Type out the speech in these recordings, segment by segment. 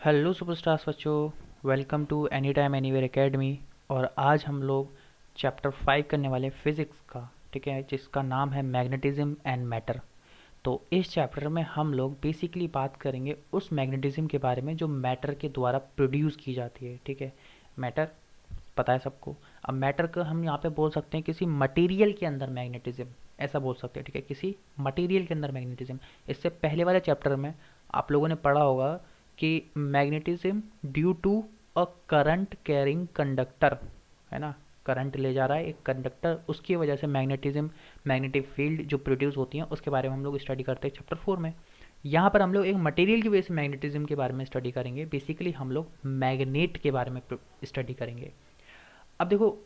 Hello superstars बच्चों, welcome to Anytime Anywhere Academy. और आज हम लोग चैप्टर 5 करने वाले फिज़िक्स का, ठीक है, जिसका नाम है मैग्नेटिज्म एंड मैटर। तो इस चैप्टर में हम लोग बेसिकली बात करेंगे उस मैग्नेटिज्म के बारे में जो मैटर के द्वारा प्रोड्यूस की जाती है। ठीक है, मैटर पता है सबको। अब मैटर का हम यहाँ पे बोल सकते हैं किसी मटेरियल के अंदर मैग्नेटिज्म, ऐसा बोल सकते हैं। ठीक है, किसी मटेरियल के अंदर मैग्नेटिज्म। इससे पहले वाले चैप्टर में आप लोगों ने पढ़ा होगा कि magnetism due to a current carrying conductor, है ना। करंट ले जा रहा है एक कंडक्टर, उसकी वजह से मैग्नेटिज्म, मैग्नेटिक फील्ड जो प्रोड्यूस होती हैं उसके बारे में हम लोग स्टडी करते हैं चैप्टर 4 में। यहाँ पर हम लोग एक मटेरियल की वजह से मैग्नेटिज्म के बारे में स्टडी करेंगे। बेसिकली हम लोग मैग्नेट के बारे में स्टडी करेंगे। अब देखो,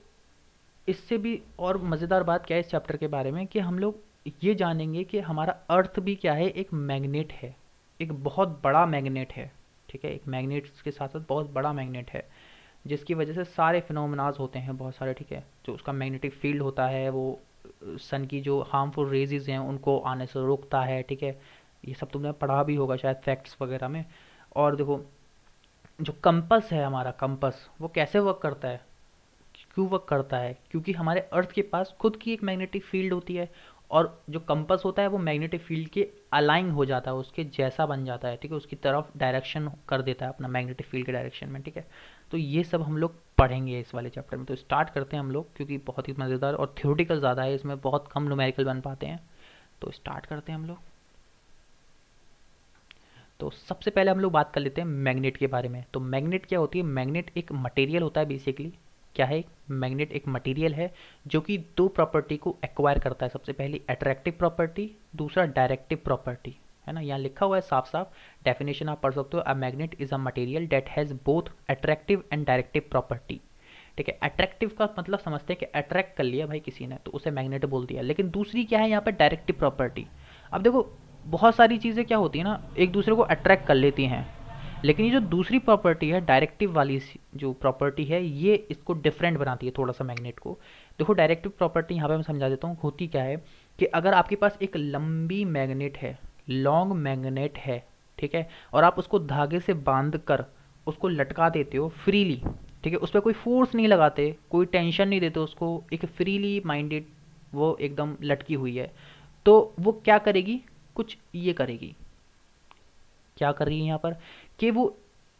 इससे भी और मज़ेदार बात क्या है इस चैप्टर के बारे में कि हम लोग ये जानेंगे कि हमारा अर्थ भी क्या है, एक मैग्नेट है, एक बहुत बड़ा मैग्नेट है। ठीक है, एक मैग्नेट के साथ साथ बहुत बड़ा मैग्नेट है, जिसकी वजह से सारे फिनोमेनाज होते हैं बहुत सारे। ठीक है, जो उसका मैग्नेटिक फील्ड होता है वो सन की जो हार्मफुल रेजेस हैं उनको आने से रोकता है। ठीक है, ये सब तुमने पढ़ा भी होगा शायद फैक्ट्स वगैरह में। और देखो, जो कंपस है, हमारा कंपस, वो कैसे वर्क करता है, क्यों वर्क करता है? क्योंकि हमारे अर्थ के पास खुद की एक मैग्नेटिक फील्ड होती है, और जो कंपास होता है वो मैग्नेटिक फील्ड के अलाइन हो जाता है, उसके जैसा बन जाता है। ठीक है, उसकी तरफ डायरेक्शन कर देता है अपना मैग्नेटिक फील्ड के डायरेक्शन में। ठीक है, तो ये सब हम लोग पढ़ेंगे इस वाले चैप्टर में। तो स्टार्ट करते हैं हम लोग, क्योंकि बहुत ही मज़ेदार और थ्योरेटिकल ज़्यादा है, इसमें बहुत कम न्यूमेरिकल बन पाते हैं। तो स्टार्ट करते हैं हम लोग। तो सबसे पहले हम लोग बात कर लेते हैं मैग्नेट के बारे में। तो मैग्नेट क्या होती है? मैग्नेट एक मटेरियल होता है बेसिकली। क्या है? मैग्नेट एक मटेरियल है जो कि दो प्रॉपर्टी को एक्वायर करता है। सबसे पहली अट्रैक्टिव प्रॉपर्टी, दूसरा डायरेक्टिव प्रॉपर्टी, है ना। यहाँ लिखा हुआ है साफ साफ, डेफिनेशन आप पढ़ सकते हो। A magnet is a material that has both attractive and directive property. ठीक है, अट्रैक्टिव का मतलब समझते हैं कि अट्रैक्ट कर लिया भाई किसी ने तो उसे मैग्नेट बोल दिया। लेकिन दूसरी क्या है यहाँ पर? Directive property. अब देखो, बहुत सारी चीज़ें क्या होती है ना, एक दूसरे को अट्रैक्ट कर लेती हैं, लेकिन ये जो दूसरी प्रॉपर्टी है, डायरेक्टिव वाली जो प्रॉपर्टी है, ये इसको डिफरेंट बनाती है थोड़ा सा मैग्नेट को। देखो, डायरेक्टिव प्रॉपर्टी यहाँ पे मैं समझा देता हूँ, होती क्या है कि अगर आपके पास एक लंबी मैग्नेट है, लॉन्ग मैग्नेट है, ठीक है, और आप उसको धागे से बांध कर उसको लटका देते हो फ्रीली, ठीक है, उस पर कोई फोर्स नहीं लगाते, कोई टेंशन नहीं देते उसको, एक फ्रीली माइंडेड वो एकदम लटकी हुई है, तो वो क्या करेगी? कुछ ये करेगी। क्या कर रही है यहाँ पर कि वो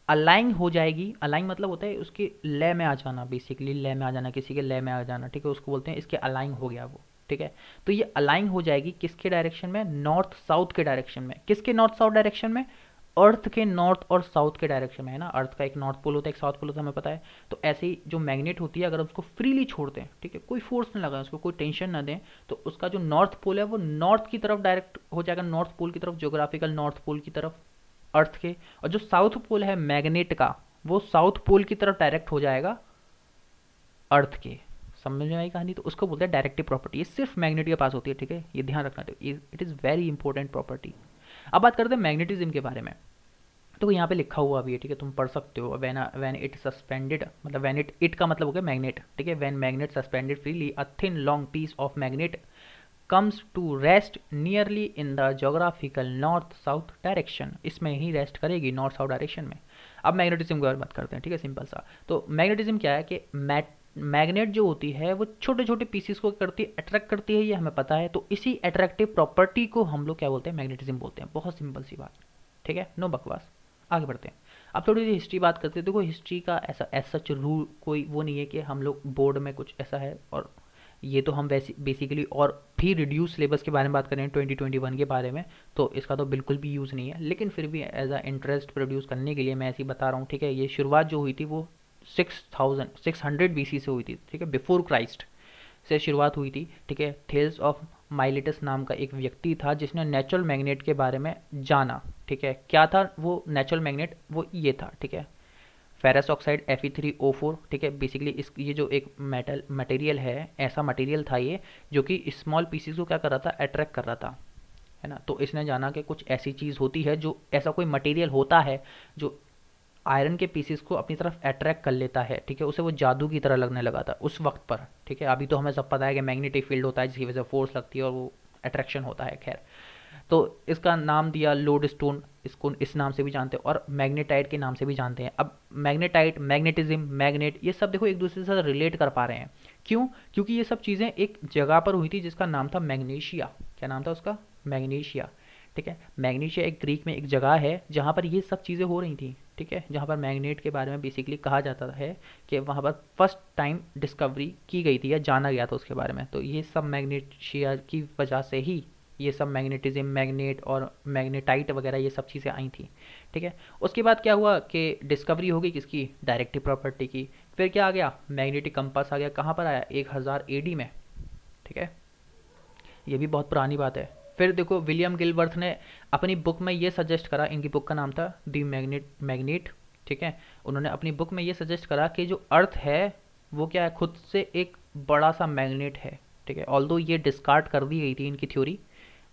अलाइन हो जाएगी। अलाइन मतलब होता है उसके लय में आ जाना, बेसिकली लय में आ जाना, किसी के लय में आ जाना। ठीक है, उसको बोलते हैं इसके अलाइन हो गया वो। ठीक है, तो ये अलाइन हो जाएगी किसके डायरेक्शन में? नॉर्थ साउथ के डायरेक्शन में। किसके नॉर्थ साउथ डायरेक्शन में? अर्थ के नॉर्थ और साउथ के डायरेक्शन में, है ना। अर्थ का एक नॉर्थ पोल होता है, एक साउथ पोल होता है, हमें पता है। तो ऐसे ही जो मैग्नेट होती है, अगर उसको फ्रीली छोड़ दें, ठीक है, कोई फोर्स ना लगाए, उसको कोई टेंशन ना दें, तो उसका जो नॉर्थ पोल है वो नॉर्थ की तरफ डायरेक्ट हो जाएगा, नॉर्थ पोल की तरफ, ज्योग्राफिकल नॉर्थ पोल की तरफ, अर्थ के। और जो साउथ पोल है मैग्नेट का, वो साउथ पोल की तरफ डायरेक्ट हो जाएगा अर्थ के। समझ में आई कहानी? तो उसको बोलते हैं डायरेक्टिव प्रॉपर्टी। ये सिर्फ मैग्नेट के पास होती है। ठीक है, ये ध्यान रखना, it is very important property. अब बात करते हैं मैग्नेटिज्म के बारे में। तो यहाँ पे लिखा हुआ भी है, ठीक है, तुम पढ़ सकते हो। व्हेन इट सस्पेंडेड, मतलब व्हेन इट का मतलब हो गया मैग्नेट। ठीक है, when magnet suspended freely, a thin long piece of magnet comes to rest nearly in the geographical north south direction। इसमें ही रेस्ट करेगी नॉर्थ साउथ डायरेक्शन में। अब मैग्नेटिज्म के बारे में बात करते हैं। ठीक है, सिंपल सा। तो मैग्नेटिज्म क्या है कि मैग्नेट जो होती है वो छोटे छोटे पीसीस को करती है, अट्रैक्ट करती है, ये हमें पता है। तो इसी अट्रैक्टिव प्रॉपर्टी को हम लोग क्या बोलते हैं? मैग्नेटिज्म बोलते हैं। बहुत सिंपल सी बात। ठीक है, नो बकवास। आगे बढ़ते हैं। अब थोड़ी सी हिस्ट्री बात करते हैं। देखो, हिस्ट्री का ऐसा सच रूल कोई वो नहीं है कि हम लोग बोर्ड में कुछ ऐसा है, और ये तो हम वैसे बेसिकली और भी रिड्यूस सिलेबस के बारे में बात करें 2021 के बारे में, तो इसका तो बिल्कुल भी यूज़ नहीं है। लेकिन फिर भी एज अ इंटरेस्ट प्रोड्यूस करने के लिए मैं ऐसे ही बता रहा हूँ। ठीक है, ये शुरुआत जो हुई थी वो 600 BC से हुई थी। ठीक है, बिफोर क्राइस्ट से शुरुआत हुई थी। ठीक है, थेल्स ऑफ माइलेटस नाम का एक व्यक्ति था जिसने नेचुरल मैग्नेट के बारे में जाना। ठीक है, क्या था वो नेचुरल मैग्नेट? वो ये था। ठीक है, फेरस ऑक्साइड Fe3O4। ठीक है, बेसिकली इस ये जो एक मेटल मटेरियल है, ऐसा मटेरियल था ये जो कि स्मॉल पीसीज को क्या कर रहा था? अट्रैक्ट कर रहा था, है ना। तो इसने जाना कि कुछ ऐसी चीज़ होती है, जो ऐसा कोई मटेरियल होता है जो आयरन के पीसीस को अपनी तरफ अट्रैक्ट कर लेता है। ठीक है, उसे वो जादू की तरह लगने लगा था उस वक्त पर। ठीक है, अभी तो हमें सब पता है कि मैग्नेटिक फील्ड होता है जिसकी वजह से फोर्स लगती है और वो अट्रैक्शन होता है। खैर, तो इसका नाम दिया लोड स्टोन, इसको इस नाम से भी जानते हैं और मैग्नेटाइट के नाम से भी जानते हैं। अब मैग्नेटाइट, मैग्नेटिज्म, मैग्नेट, ये सब देखो एक दूसरे से रिलेट कर पा रहे हैं। क्यों? क्योंकि ये सब चीज़ें एक जगह पर हुई थी जिसका नाम था मैग्नीशिया। क्या नाम था उसका? मैग्नीशिया। ठीक है, मैग्नीशिया एक ग्रीक में एक जगह है जहाँ पर ये सब चीज़ें हो रही थी। ठीक है, जहाँ पर मैग्नेट के बारे में बेसिकली कहा जाता है कि वहाँ पर फर्स्ट टाइम डिस्कवरी की गई थी या जाना गया था उसके बारे में। तो ये सब मैग्नेशिया की वजह से ही ये सब मैग्नेटिज्म, मैग्नेट और मैग्नेटाइट वगैरह ये सब चीज़ें आई थी। ठीक है, उसके बाद क्या हुआ कि डिस्कवरी हो गई किसकी? डायरेक्टिव प्रॉपर्टी की। फिर क्या आ गया? मैग्नेटिक कंपास आ गया। कहाँ पर आया? 1000 एडी में। ठीक है, ये भी बहुत पुरानी बात है। फिर देखो विलियम गिलबर्थ ने अपनी बुक में ये सजेस्ट करा, इनकी बुक का नाम था दी मैग्नेट। ठीक है, उन्होंने अपनी बुक में ये सजेस्ट करा कि जो अर्थ है वो क्या है? खुद से एक बड़ा सा मैग्नेट है। ठीक है, ऑल्दो ये डिस्कार्ड कर दी गई थी इनकी थ्योरी,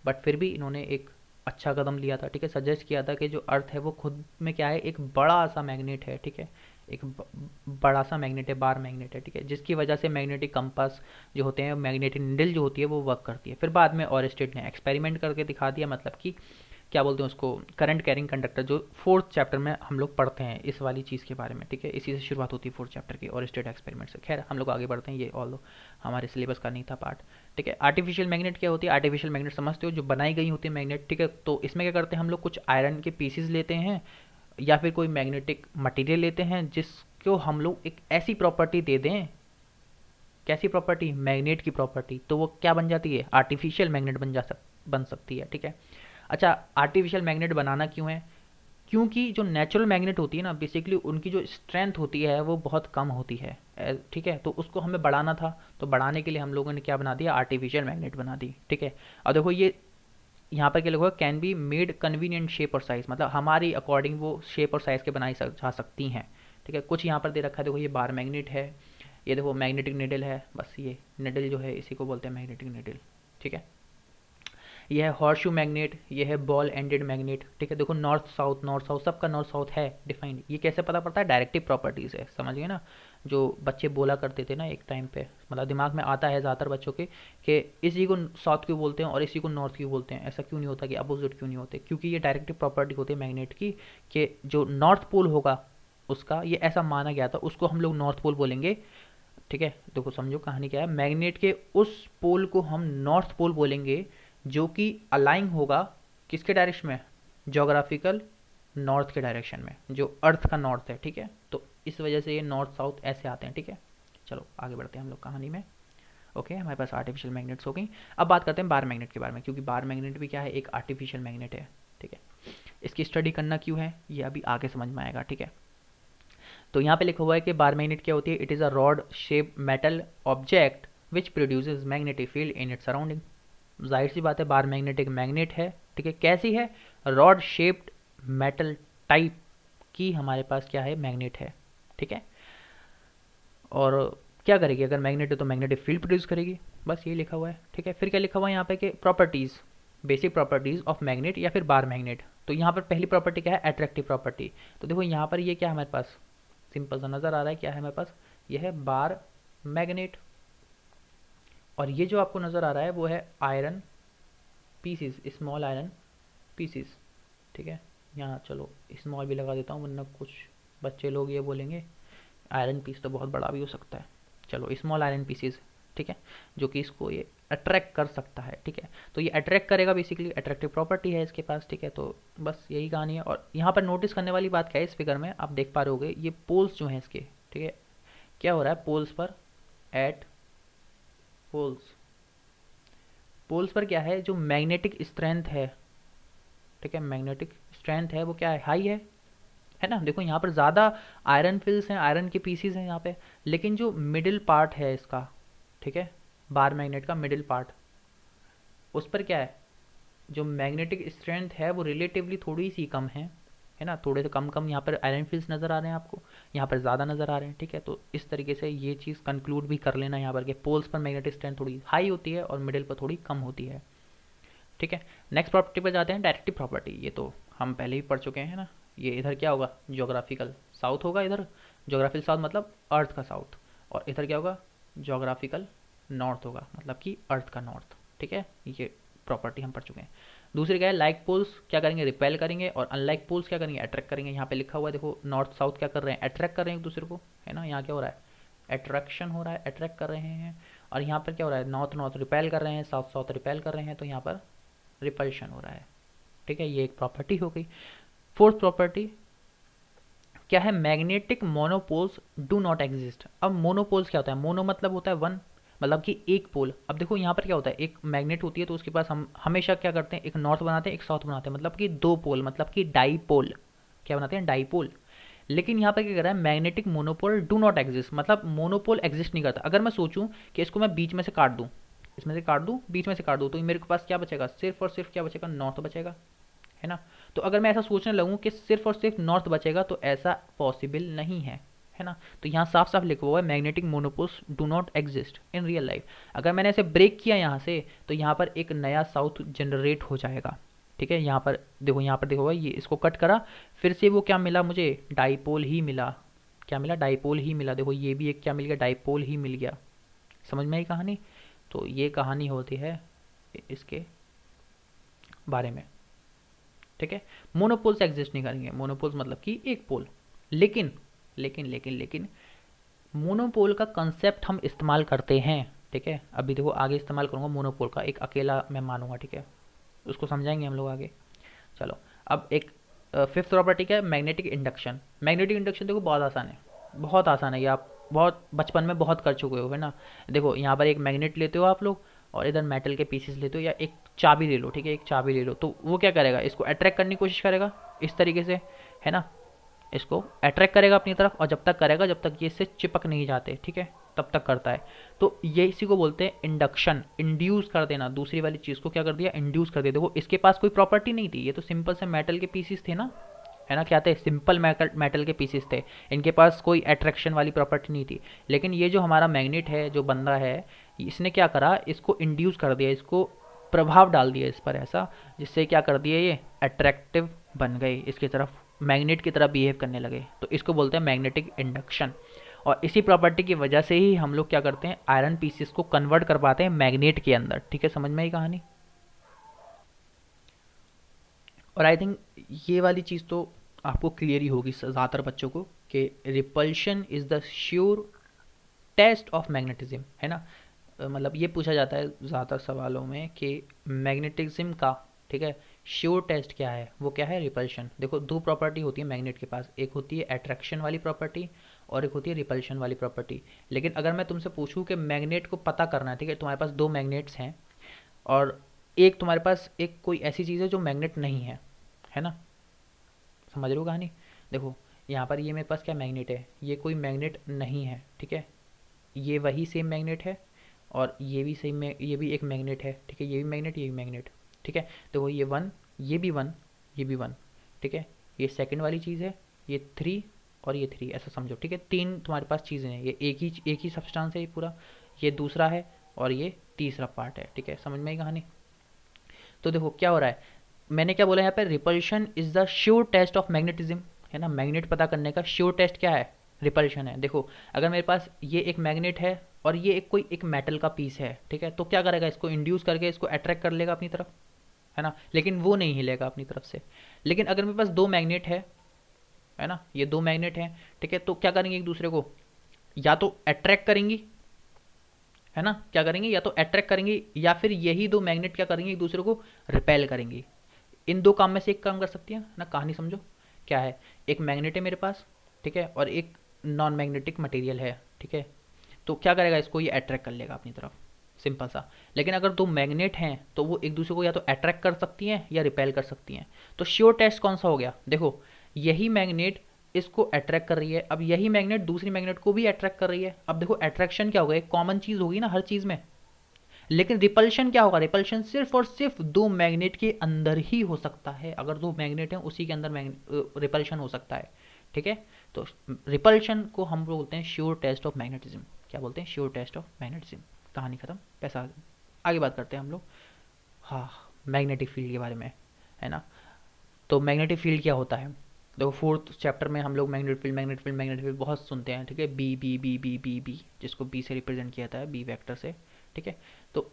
बट फिर भी इन्होंने एक अच्छा कदम लिया था। ठीक है, सजेस्ट किया था कि जो अर्थ है वो खुद में क्या है? एक बड़ा सा मैग्नेट है। ठीक है, एक बड़ा सा मैग्नेट है, बार मैग्नेट है। ठीक है, जिसकी वजह से मैग्नेटिक कंपास जो होते हैं, मैग्नेटिक निडल जो होती है वो वर्क करती है। फिर बाद में ऑरेस्टेड ने एक्सपेरिमेंट करके दिखा दिया, मतलब कि क्या बोलते हैं उसको, करंट कैरिंग कंडक्टर, जो फोर्थ चैप्टर में हम लोग पढ़ते हैं इस वाली चीज़ के बारे में। ठीक है, इसी से शुरुआत होती है फोर्थ चैप्टर की, और स्टेट एक्सपेरिमेंट से। खैर हम लोग आगे बढ़ते हैं, ये ऑल हमारे सिलेबस का नहीं था पार्ट। ठीक है, आर्टिफिशियल मैग्नेट क्या होती है? आर्टिफिशियल मैग्नेट समझते हो, जो बनाई गई होती है मैग्नेट। ठीक है, तो इसमें क्या करते हैं हम लोग? कुछ आयरन के पीसीज लेते हैं या फिर कोई मैग्नेटिक मटेरियल लेते हैं जिसको हम लोग एक ऐसी प्रॉपर्टी दे दें। कैसी प्रॉपर्टी? मैग्नेट की प्रॉपर्टी। तो वो क्या बन जाती है? आर्टिफिशियल मैग्नेट बन सकती है। ठीक है, अच्छा, आर्टिफिशियल मैग्नेट बनाना क्यों है? क्योंकि जो नेचुरल मैग्नेट होती है ना, बेसिकली उनकी जो स्ट्रेंथ होती है वो बहुत कम होती है। ठीक है, तो उसको हमें बढ़ाना था, तो बढ़ाने के लिए हम लोगों ने क्या बना दिया? आर्टिफिशियल मैग्नेट बना दी। ठीक है, और देखो ये यहाँ पर क्या लिखा हुआ? Can be made convenient shape और साइज, मतलब हमारी अकॉर्डिंग वो शेप और साइज के बनाई जा सकती हैं। ठीक है, कुछ यहाँ पर दे रखा है, देखो ये बार मैग्नेट है, ये देखो मैग्नेटिक निडल है, बस ये निडल जो है इसी को बोलते हैं मैग्नेटिक निडल। ठीक है, ये है हॉर्शू मैग्नेट, ये है बॉल एंडेड मैग्नेट। ठीक है, देखो नॉर्थ साउथ सबका नॉर्थ साउथ है डिफाइंड। ये कैसे पता पड़ता है? डायरेक्टिव प्रॉपर्टीज है, समझ गए ना? जो बच्चे बोला करते थे ना एक टाइम पे, मतलब दिमाग में आता है ज़्यादातर बच्चों के कि इसी को साउथ क्यों बोलते हैं और इसी को नॉर्थ क्यों बोलते हैं। ऐसा क्यों नहीं होता कि अपोजिट क्यों नहीं होते? क्योंकि ये डायरेक्टिव प्रॉपर्टी होती है मैग्नेट की कि जो नॉर्थ पोल होगा उसका, ये ऐसा माना गया था, उसको हम लोग नॉर्थ पोल बोलेंगे। ठीक है, देखो समझो कहानी क्या है। मैग्नेट के उस पोल को हम नॉर्थ पोल बोलेंगे जो कि अलाइन होगा किसके डायरेक्शन में? जोग्राफिकल नॉर्थ के डायरेक्शन में, जो अर्थ का नॉर्थ है। ठीक है, तो इस वजह से ये नॉर्थ साउथ ऐसे आते हैं। ठीक है, चलो आगे बढ़ते हैं हम लोग कहानी में। ओके, हमारे पास आर्टिफिशियल मैग्नेट्स हो गई। अब बात करते हैं बार मैग्नेट के बारे में, क्योंकि बार मैग्नेट भी क्या है? एक आर्टिफिशियल मैग्नेट है। ठीक है, इसकी स्टडी करना क्यों है ये अभी आगे समझ में आएगा। ठीक है, तो यहाँ पे लिखा हुआ है कि बार मैग्नेट क्या होती है? It is a rod shape metal object which produces magnetic field in its surrounding. जाहिर सी बात है, बार मैग्नेट एक मैग्नेट है। ठीक है, कैसी है? रॉड शेप्ड मेटल टाइप की हमारे पास क्या है? मैग्नेट है। ठीक है, और क्या करेगी? अगर मैग्नेट है तो मैग्नेटिक फील्ड प्रोड्यूस करेगी, बस ये लिखा हुआ है। ठीक है, फिर क्या लिखा हुआ है यहाँ पे कि properties, basic properties of magnet या फिर बार मैग्नेट। तो यहाँ पर पहली प्रॉपर्टी क्या है? Attractive property. तो देखो यहाँ पर ये क्या है हमारे पास? सिंपल सा नज़र आ रहा है, क्या है हमारे पास? ये है बार मैग्नेट, और ये जो आपको नज़र आ रहा है वो है iron pieces, small iron pieces. ठीक है, यहाँ चलो स्मॉल भी लगा देता हूँ, वरना कुछ बच्चे लोग ये बोलेंगे आयरन पीस तो बहुत बड़ा भी हो सकता है। चलो स्मॉल आयरन पीसीज। ठीक है, जो कि इसको ये अट्रैक्ट कर सकता है। ठीक है, तो ये अट्रैक्ट करेगा, बेसिकली अट्रैक्टिव प्रॉपर्टी है इसके पास। ठीक है, तो बस यही कहानी है। और यहाँ पर नोटिस करने वाली बात क्या है? इस फिगर में आप देख पा रहे होगे ये पोल्स जो हैं इसके। ठीक है, क्या हो रहा है पोल्स पर? एट पोल्स, पोल्स पर क्या है? जो मैग्नेटिक स्ट्रेंथ है, ठीक है, मैग्नेटिक स्ट्रेंथ है वो क्या है? हाई है ना? देखो यहाँ पर ज़्यादा आयरन फिल्स हैं, आयरन के पीसीज हैं यहाँ पे, लेकिन जो मिडिल पार्ट है इसका, ठीक है, बार मैग्नेट का मिडिल पार्ट, उस पर क्या है? जो मैग्नेटिक स्ट्रेंथ है वो रिलेटिवली थोड़ी सी कम है ना? थोड़े से कम कम यहाँ पर आयरन फील्ड्स नज़र आ रहे हैं आपको, यहाँ पर ज़्यादा नज़र आ रहे हैं। ठीक है, तो इस तरीके से ये चीज़ कंक्लूड भी कर लेना यहाँ पर कि पोल्स पर मैग्नेटिक स्ट्रेंथ थोड़ी हाई होती है और मिडिल पर थोड़ी कम होती है। ठीक है, नेक्स्ट प्रॉपर्टी पर जाते हैं, डायरेक्टिव प्रॉपर्टी। ये तो हम पहले ही पढ़ चुके हैं ना। ये इधर क्या होगा? जोग्राफिकल साउथ होगा, इधर जोग्राफिकल साउथ मतलब अर्थ का साउथ, और इधर क्या होगा? जोग्राफिकल नॉर्थ होगा, मतलब कि अर्थ का नॉर्थ। ठीक है, ये प्रॉपर्टी हम पढ़ चुके हैं। दूसरी क्या है, लाइक पोल्स क्या करेंगे, रिपेल करेंगे, और अनलाइक पोल्स क्या करेंगे, अट्रैक्ट करेंगे। यहाँ पे लिखा हुआ है देखो, नॉर्थ साउथ क्या कर रहे हैं, अट्रैक्ट कर रहे हैं एक दूसरे को, है ना। यहाँ क्या हो रहा है, अट्रैक्शन हो रहा है, अट्रैक्ट कर रहे हैं। और यहाँ पर क्या हो रहा है, नॉर्थ नॉर्थ रिपेल कर रहे हैं, साउथ साउथ रिपेल कर रहे हैं, तो यहाँ पर रिपल्शन हो रहा है। ठीक है, ये एक प्रॉपर्टी हो गई। फोर्थ प्रॉपर्टी क्या है, magnetic monopoles do not exist. अब मोनोपोल्स क्या होता है, मोनो मतलब होता है वन, मतलब कि एक पोल। अब देखो यहाँ पर क्या होता है, एक मैग्नेट होती है तो उसके पास हम हमेशा क्या करते हैं, एक नॉर्थ बनाते हैं एक साउथ बनाते हैं, मतलब कि दो पोल, मतलब कि डाईपोल। क्या बनाते हैं, डाईपोल। लेकिन यहाँ पर क्या कर रहा है, magnetic monopole do not exist, मतलब मोनोपोल एग्जिस्ट नहीं करता। अगर मैं सोचूं कि इसको मैं बीच में से काट दूं, इसमें से काट दूं, बीच में से काट दूं, तो मेरे पास क्या बचेगा, सिर्फ और सिर्फ क्या बचेगा, नॉर्थ बचेगा, है ना। तो अगर मैं ऐसा सोचने लगूं कि सिर्फ और सिर्फ नॉर्थ बचेगा, तो ऐसा पॉसिबल नहीं है ना। तो यहाँ साफ साफ लिखा हुआ है, magnetic monopoles do not exist in real life. अगर मैंने ऐसे ब्रेक किया यहाँ से, तो यहाँ पर एक नया साउथ जनरेट हो जाएगा। ठीक है, यहाँ पर देखो, ये इसको कट करा, फिर से वो क्या मिला मुझे, डाईपोल ही मिला। क्या मिला, डाईपोल ही मिला। देखो ये भी एक क्या मिल गया, डाईपोल ही मिल गया। समझ में आई कहानी। तो ये कहानी होती है इसके बारे में। ठीक है, मोनोपोल्स एग्जिस्ट नहीं करेंगे, मोनोपोल्स मतलब कि एक पोल। लेकिन लेकिन लेकिन लेकिन मोनोपोल का कंसेप्ट हम इस्तेमाल करते हैं। ठीक है, अभी देखो आगे इस्तेमाल करूंगा मोनोपोल का, एक अकेला मैं मानूंगा। ठीक है, उसको समझाएंगे हम लोग आगे। चलो, अब एक फिफ्थ प्रॉपर्टी क्या है, मैग्नेटिक इंडक्शन। मैग्नेटिक इंडक्शन देखो बहुत आसान है, बहुत आसान है, ये आप बहुत बचपन में बहुत कर चुके हो, है ना। देखो यहाँ पर एक मैग्नेट लेते हो आप लोग, और इधर मेटल के पीसेस लेते हो, या एक चाबी ले लो। ठीक है, एक चाबी ले लो, तो वो क्या करेगा, इसको अट्रैक्ट करने की कोशिश करेगा इस तरीके से, है ना। इसको अट्रैक्ट करेगा अपनी तरफ, और जब तक करेगा जब तक ये इससे चिपक नहीं जाते, ठीक है, तब तक करता है। तो ये इसी को बोलते हैं इंडक्शन, इंड्यूस कर देना। दूसरी वाली चीज़ को क्या कर दिया, इंड्यूस कर दिया। देखो इसके पास कोई प्रॉपर्टी नहीं थी, ये तो सिंपल से मेटल के पीसेस थे ना, है ना। क्या थे, सिंपल मेटल के पीसेस थे, इनके पास कोई अट्रैक्शन वाली प्रॉपर्टी नहीं थी। लेकिन ये जो हमारा मैग्नेट है, जो बंदा है, इसने क्या करा, इसको इंड्यूस कर दिया, इसको प्रभाव डाल दिया इस पर ऐसा, जिससे क्या कर दिया, ये अट्रैक्टिव बन गए, इसकी तरफ मैग्नेट की तरह बिहेव करने लगे। तो इसको बोलते हैं मैग्नेटिक इंडक्शन। और इसी प्रॉपर्टी की वजह से ही हम लोग क्या करते हैं, आयरन पीसेस को कन्वर्ट कर पाते हैं मैग्नेट के अंदर। ठीक है, समझ में आई कहानी। और आई थिंक ये वाली चीज़ तो आपको क्लियर ही होगी ज़्यादातर बच्चों को, कि repulsion is the sure test of magnetism, है ना। मतलब ये पूछा जाता है ज़्यादातर सवालों में कि मैग्नेटिज्म का, ठीक है, श्योर टेस्ट क्या है, वो क्या है, रिपल्शन। देखो दो प्रॉपर्टी होती है मैग्नेट के पास, एक होती है अट्रैक्शन वाली प्रॉपर्टी, और एक होती है रिपल्शन वाली प्रॉपर्टी। लेकिन अगर मैं तुमसे पूछूं कि मैग्नेट को पता करना है, ठीक है, तुम्हारे पास दो मैग्नेट्स हैं, और एक तुम्हारे पास एक कोई ऐसी चीज़ है जो मैग्नेट नहीं है ना। समझ रहे हो कहानी। देखो यहाँ पर ये मेरे पास क्या मैग्नेट है, ये कोई मैग्नेट नहीं है, ठीक है, ये वही सेम मैग्नेट है, और ये भी सेम में ये भी एक मैग्नेट है, ठीक है, ये भी मैग्नेट, ये भी मैग्नेट। ठीक है, तो ये वन, ये भी वन, ये भी वन। ठीक है, ये सेकंड वाली चीज़ है, ये थ्री, और ये थ्री, ऐसा समझो। ठीक है, तीन तुम्हारे पास चीज़ें हैं, ये एक ही सब्सटेंस है ये पूरा, ये दूसरा है, और ये तीसरा पार्ट है। ठीक है, समझ में आई कहानी। तो देखो क्या हो रहा है, मैंने क्या बोला यहाँ पे, repulsion is the sure test of magnetism, है ना। मैग्नेट पता करने का श्योर टेस्ट क्या है, रिपल्शन है। देखो अगर मेरे पास ये एक मैग्नेट है, और ये एक कोई एक मेटल का पीस है, ठीक है, तो क्या करेगा, इसको इंड्यूस करके इसको अट्रैक्ट कर लेगा अपनी तरफ, है ना, लेकिन वो नहीं हिलेगा अपनी तरफ से। लेकिन अगर मेरे पास दो मैग्नेट है ना, ये दो मैग्नेट हैं, ठीक है, तो क्या करेंगे एक दूसरे को, या तो अट्रैक्ट करेंगी, है ना, क्या करेंगे, या तो अट्रैक्ट करेंगे, या फिर यही दो मैग्नेट क्या करेंगे, एक दूसरे को रिपेल करेंगे। इन दो काम में से एक काम कर सकती है ना। कहानी समझो क्या है, एक मैग्नेट है मेरे पास, ठीक है, और एक नॉन मैग्नेटिक मटेरियल है, ठीक है, तो क्या करेगा, इसको ये अट्रैक्ट कर लेगा अपनी तरफ, सिंपल सा। लेकिन अगर दो मैग्नेट हैं तो वो एक दूसरे को या तो अट्रैक्ट कर सकती हैं या रिपेल कर सकती हैं। तो श्योर टेस्ट कौन सा हो गया, देखो यही मैग्नेट इसको अट्रैक्ट कर रही है, अब यही मैग्नेट दूसरी मैग्नेट को भी अट्रैक्ट कर रही है। अब देखो अट्रैक्शन क्या होगा, एक कॉमन चीज़ होगी ना हर चीज़ में। लेकिन रिपल्शन क्या होगा, रिपल्शन सिर्फ और सिर्फ दो मैग्नेट के अंदर ही हो सकता है। अगर दो मैग्नेट हैं उसी के अंदर रिपल्शन हो सकता है। ठीक है, तो रिपल्शन को हम लोग बोलते हैं श्योर टेस्ट ऑफ मैग्नेटिज्म। क्या बोलते हैं, श्योर टेस्ट ऑफ मैग्नेटिज्म। कहानी खत्म, पैसा आगे बात करते हैं हम लोग, हाँ, मैग्नेटिक फील्ड के बारे में, है ना। तो मैग्नेटिक फील्ड क्या होता है, देखो फोर्थ चैप्टर में हम लोग मैग्नेटिक फील्ड बहुत सुनते हैं, ठीक है, B B B B B B, जिसको बी से रिप्रेजेंट किया जाता है, बी वेक्टर से। ठीक है, तो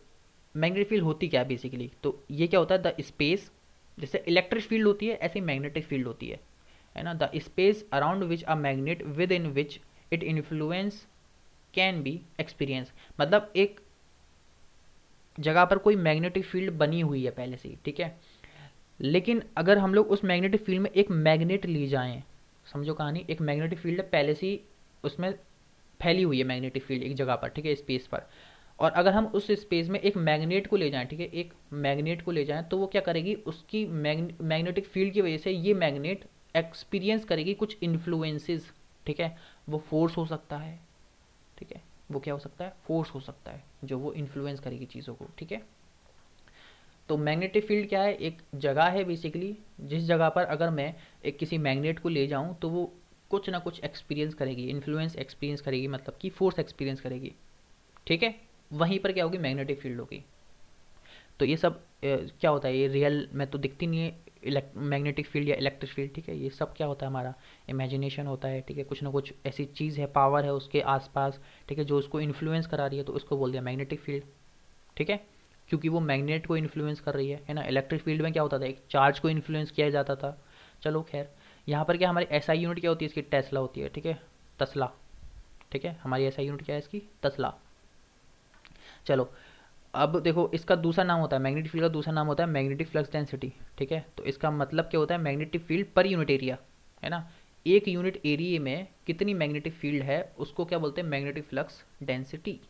मैग्नेटिक फील्ड होती क्या है बेसिकली, तो ये क्या होता है, द स्पेस, जैसे इलेक्ट्रिक फील्ड होती है ऐसे ही मैग्नेटिक फील्ड होती है ना, the space around which a magnet with in which it influence can be experience. मतलब एक जगह पर कोई मैग्नेटिक फील्ड बनी हुई है पहले से ही, ठीक है, लेकिन अगर हम लोग उस मैग्नेटिक फील्ड में एक मैग्नेट ले जाएं, समझो कहानी, एक मैग्नेटिक फील्ड है पहले से ही उसमें फैली हुई है मैग्नेटिक फील्ड एक जगह पर, ठीक है, स्पेस पर, और अगर हम उस स्पेस में एक मैग्नेट को ले जाएं, ठीक है, एक मैग्नेट को ले जाएं, तो वो क्या करेगी, उसकी मैग्नेटिक फील्ड की वजह से ये मैग्नेट एक्सपीरियंस करेगी कुछ इन्फ्लुएंसेस, ठीक है, वो फोर्स हो सकता है, ठीक है, वो क्या हो सकता है, फोर्स हो सकता है जो वो इन्फ्लुएंस करेगी चीज़ों को, ठीक है। तो मैग्नेटिक फील्ड क्या है, एक जगह है बेसिकली, जिस जगह पर अगर मैं एक किसी मैग्नेट को ले जाऊं तो वो कुछ ना कुछ एक्सपीरियंस करेगी, इन्फ्लुएंस एक्सपीरियंस करेगी, मतलब कि फोर्स एक्सपीरियंस करेगी, ठीक है, वहीं पर क्या होगी, मैग्नेटिक फील्ड होगी। तो ये सब क्या होता है, ये रियल में तो दिखती नहीं है मैग्नेटिक फील्ड या इलेक्ट्रिक फील्ड, ठीक है, ये सब क्या होता है, हमारा इमेजिनेशन होता है, ठीक है, कुछ ना कुछ ऐसी चीज़ है, पावर है उसके आसपास, ठीक है, जो उसको इन्फ्लुएंस करा रही है, तो उसको बोल दिया मैग्नेटिक फील्ड, ठीक है, क्योंकि वो मैग्नेट को इन्फ्लुएंस कर रही है ना। इलेक्ट्रिक फील्ड में क्या होता था, एक चार्ज को इन्फ्लुएंस किया जाता था। चलो खैर, यहाँ पर क्या हमारी एसआई यूनिट क्या होती है इसकी, टेस्ला होती है, ठीक है, तस्ला, ठीक है, हमारी एसआई यूनिट क्या है इसकी, तस्ला। चलो, अब देखो इसका दूसरा नाम होता है, मैग्नेटिक फील्ड का दूसरा नाम होता है मैग्नेटिक फ्लक्स डेंसिटी, ठीक है, तो इसका मतलब क्या होता है, magnetic field per unit area, है ना, एक यूनिट एरिया में कितनी मैग्नेटिक फील्ड है उसको क्या बोलते हैं, मैग्नेटिक फ्लक्स डेंसिटी।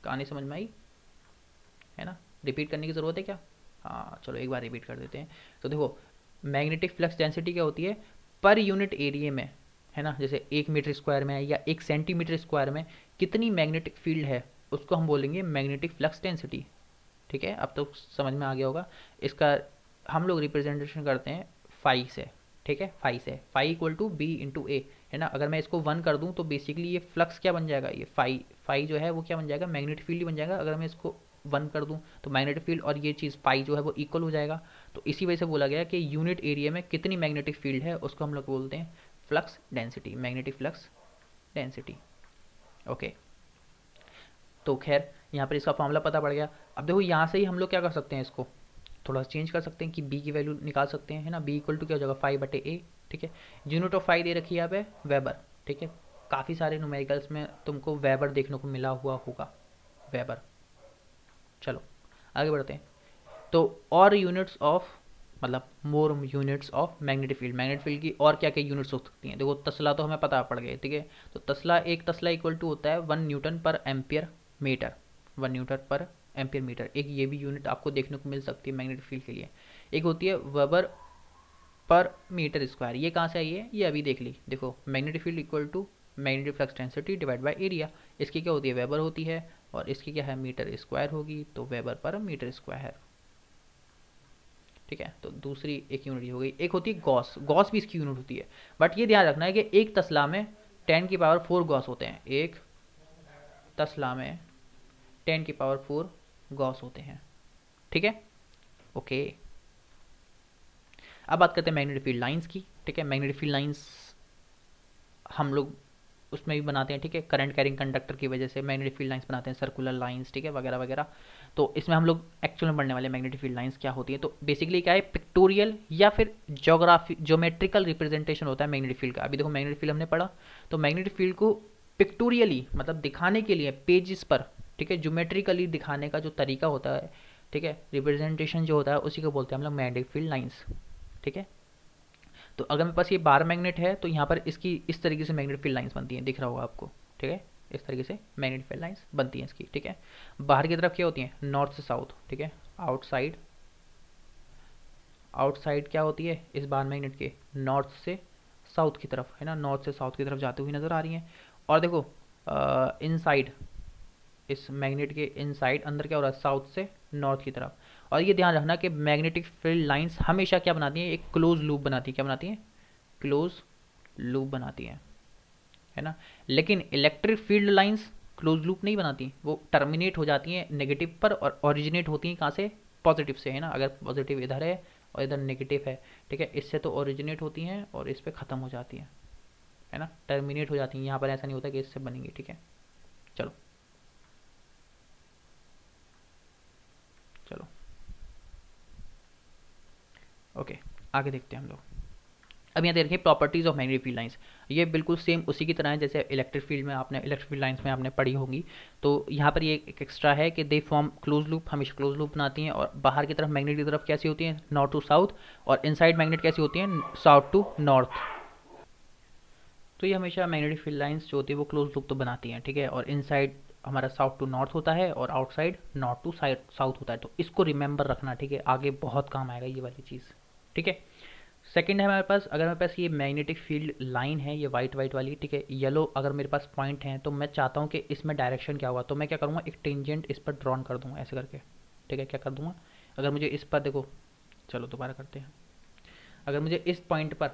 कहानी समझ में आई, है ना, रिपीट करने की ज़रूरत है क्या, हाँ चलो एक बार रिपीट कर देते हैं। तो देखो, मैग्नेटिक फ्लक्स डेंसिटी क्या होती है, पर यूनिट एरिया में, है ना, जैसे 1 मीटर स्क्वायर में या 1 सेंटीमीटर स्क्वायर में कितनी मैग्नेटिक फील्ड है उसको हम बोलेंगे मैग्नेटिक फ्लक्स डेंसिटी, ठीक है, अब तो समझ में आ गया होगा। इसका हम लोग रिप्रेजेंटेशन करते हैं फाई से, ठीक है, फाई से, phi equal to B into A, है ना, अगर मैं इसको 1 कर दूं तो बेसिकली ये फ्लक्स क्या बन जाएगा, ये फाई, फाई जो है वो क्या बन जाएगा, मैग्नेटिक फील्ड ही बन जाएगा, अगर मैं इसको 1 कर दूं तो मैग्नेटिक फील्ड और ये चीज़ फाई जो है वो इक्वल हो जाएगा। तो इसी वजह से बोला गया कि यूनिट एरिया में कितनी मैग्नेटिक फील्ड है उसको हम लोग बोलते हैं flux density, magnetic flux density, okay. तो खैर यहाँ पर इसका फॉर्मूला पता पड़ गया। अब देखो यहाँ से ही हम लोग क्या कर सकते हैं, इसको थोड़ा चेंज कर सकते हैं कि बी की वैल्यू निकाल सकते हैं, है ना, बी इक्वल टू क्या हो जाएगा, 5/A, ठीक है, यूनिट ऑफ फाई दे रखी है यहाँ पे वेबर, ठीक है, काफ़ी सारे न्यूमेरिकल्स में तुमको वेबर देखने को मिला हुआ होगा, वेबर। चलो आगे बढ़ते हैं। तो और यूनिट्स ऑफ, मतलब more units of magnetic field, magnetic field की और क्या क्या यूनिट्स हो सकती हैं, देखो तस्ला तो हमें पता पड़ गए, ठीक है, तो तस्ला, एक तस्ला इक्वल टू होता है 1 न्यूटन पर एम्पियर मीटर, 1 न्यूटन पर एम्पियर मीटर, एक ये भी यूनिट आपको देखने को मिल सकती है मैग्नेटिक फील्ड के लिए। एक होती है वेबर पर मीटर स्क्वायर, ये कहाँ से आई है, ये अभी देख ली, देखो magnetic field equal to magnetic flux density divide by area, इसकी क्या होती है, वेबर होती है, और इसकी क्या है, मीटर स्क्वायर होगी, तो वेबर पर मीटर स्क्वायर, ठीक है। तो दूसरी एक यूनिट हो गई, एक होती है गॉस, गॉस भी इसकी यूनिट होती है, बट ये ध्यान रखना है कि एक तस्ला में 10⁴ गॉस होते हैं, एक तस्ला में 10⁴ गॉस होते हैं, ठीक है, ओके। अब बात करते हैं मैग्नेटिक फील्ड लाइंस की, ठीक है, मैग्नेटिक फील्ड लाइंस हम लोग उसमें भी बनाते हैं, ठीक है, करंट कैरिंग कंडक्टर की वजह से मैग्नेटिक फील्ड लाइंस बनाते हैं, सर्कुलर लाइंस, ठीक है, वगैरह वगैरह। तो इसमें हम लोग एक्चुअल में पढ़ने वाले मैग्नेटिक फील्ड लाइंस क्या होती है, तो बेसिकली क्या है, पिक्टोरियल या फिर जोग्राफी, ज्योमेट्रिकल रिप्रेजेंटेशन होता है मैग्नेटिक फील्ड का। अभी देखो मैग्नेटिक फील्ड हमने पढ़ा, तो मैग्नेटिक फील्ड को पिक्टोरियली मतलब दिखाने के लिए पेजेस पर, ठीक है, ज्योमेट्रिकली दिखाने का जो तरीका होता है, ठीक है, रिप्रेजेंटेशन जो होता है उसी को बोलते हैं हम लोग मैग्नेटिक फील्ड लाइंस, ठीक है। तो अगर मेरे पास ये बार मैग्नेट है तो यहाँ पर इसकी इस तरीके से मैग्नेटिक फील्ड लाइंस बनती हैं, दिख रहा होगा आपको, ठीक है, इस तरीके से मैग्नेटिक फील्ड लाइंस बनती हैं इसकी, ठीक है। बाहर की तरफ क्या होती हैं, नॉर्थ से साउथ, ठीक है, आउटसाइड, आउटसाइड क्या होती है इस बार मैग्नेट के, नॉर्थ से साउथ की तरफ, है ना, नॉर्थ से साउथ की तरफ जाती हुई नज़र आ रही हैं। और देखो इनसाइड, इस मैग्नेट के इनसाइड अंदर क्या हो रहा है, साउथ से नॉर्थ की तरफ। और ये ध्यान रखना कि मैग्नेटिक फील्ड लाइंस हमेशा क्या बनाती हैं, एक क्लोज लूप बनाती है, क्या बनाती हैं, क्लोज लूप बनाती है ना। लेकिन electric field lines close loop नहीं बनाती, वो टर्मिनेट हो जाती हैं नेगेटिव पर और ओरिजिनेट होती हैं कहाँ से, पॉजिटिव से, है ना, अगर पॉजिटिव इधर है और इधर नेगेटिव है, ठीक है, इससे तो ओरिजिनेट होती हैं और इस पर ख़त्म हो जाती हैं, है ना, टर्मिनेट हो जाती हैं। यहाँ पर ऐसा नहीं होता कि इससे बनेंगी, ठीक है। चलो ओके, आगे देखते हैं हम लोग। अब यहाँ देखिए properties of magnetic field lines, ये बिल्कुल सेम उसी की तरह है जैसे इलेक्ट्रिक फील्ड में आपने इलेक्ट्रिक फील्ड लाइंस में आपने पढ़ी होंगी। तो यहाँ पर ये एक एक्स्ट्रा है कि दे फॉर्म क्लोज लूप, हमेशा क्लोज लूप बनाती हैं, और बाहर की तरफ मैग्नेट की तरफ कैसी होती है, नॉर्थ टू साउथ, और इनसाइड मैग्नेट कैसी होती है, साउथ टू नॉर्थ। तो ये हमेशा मैग्नेटिक फील्ड लाइंस जो होती है वो क्लोज लूप तो बनाती हैं, ठीक है, और इनसाइड हमारा साउथ टू नॉर्थ होता है और आउटसाइड नॉर्थ टू साउथ होता है। तो इसको रिमेंबर रखना, ठीक है, आगे बहुत काम आएगा ये वाली चीज़, ठीक है। सेकंड है हमारे पास, अगर मेरे पास ये मैग्नेटिक फील्ड लाइन है, ये वाइट वाइट वाली, ठीक है, येलो अगर मेरे पास पॉइंट है, तो मैं चाहता हूँ कि इसमें डायरेक्शन क्या हुआ, तो मैं क्या करूँगा, एक टेंजेंट इस पर ड्रॉन कर दूँगा ऐसे करके, ठीक है, क्या कर दूँगा, अगर मुझे इस पर देखो, चलो दोबारा करते हैं, अगर मुझे इस पॉइंट पर,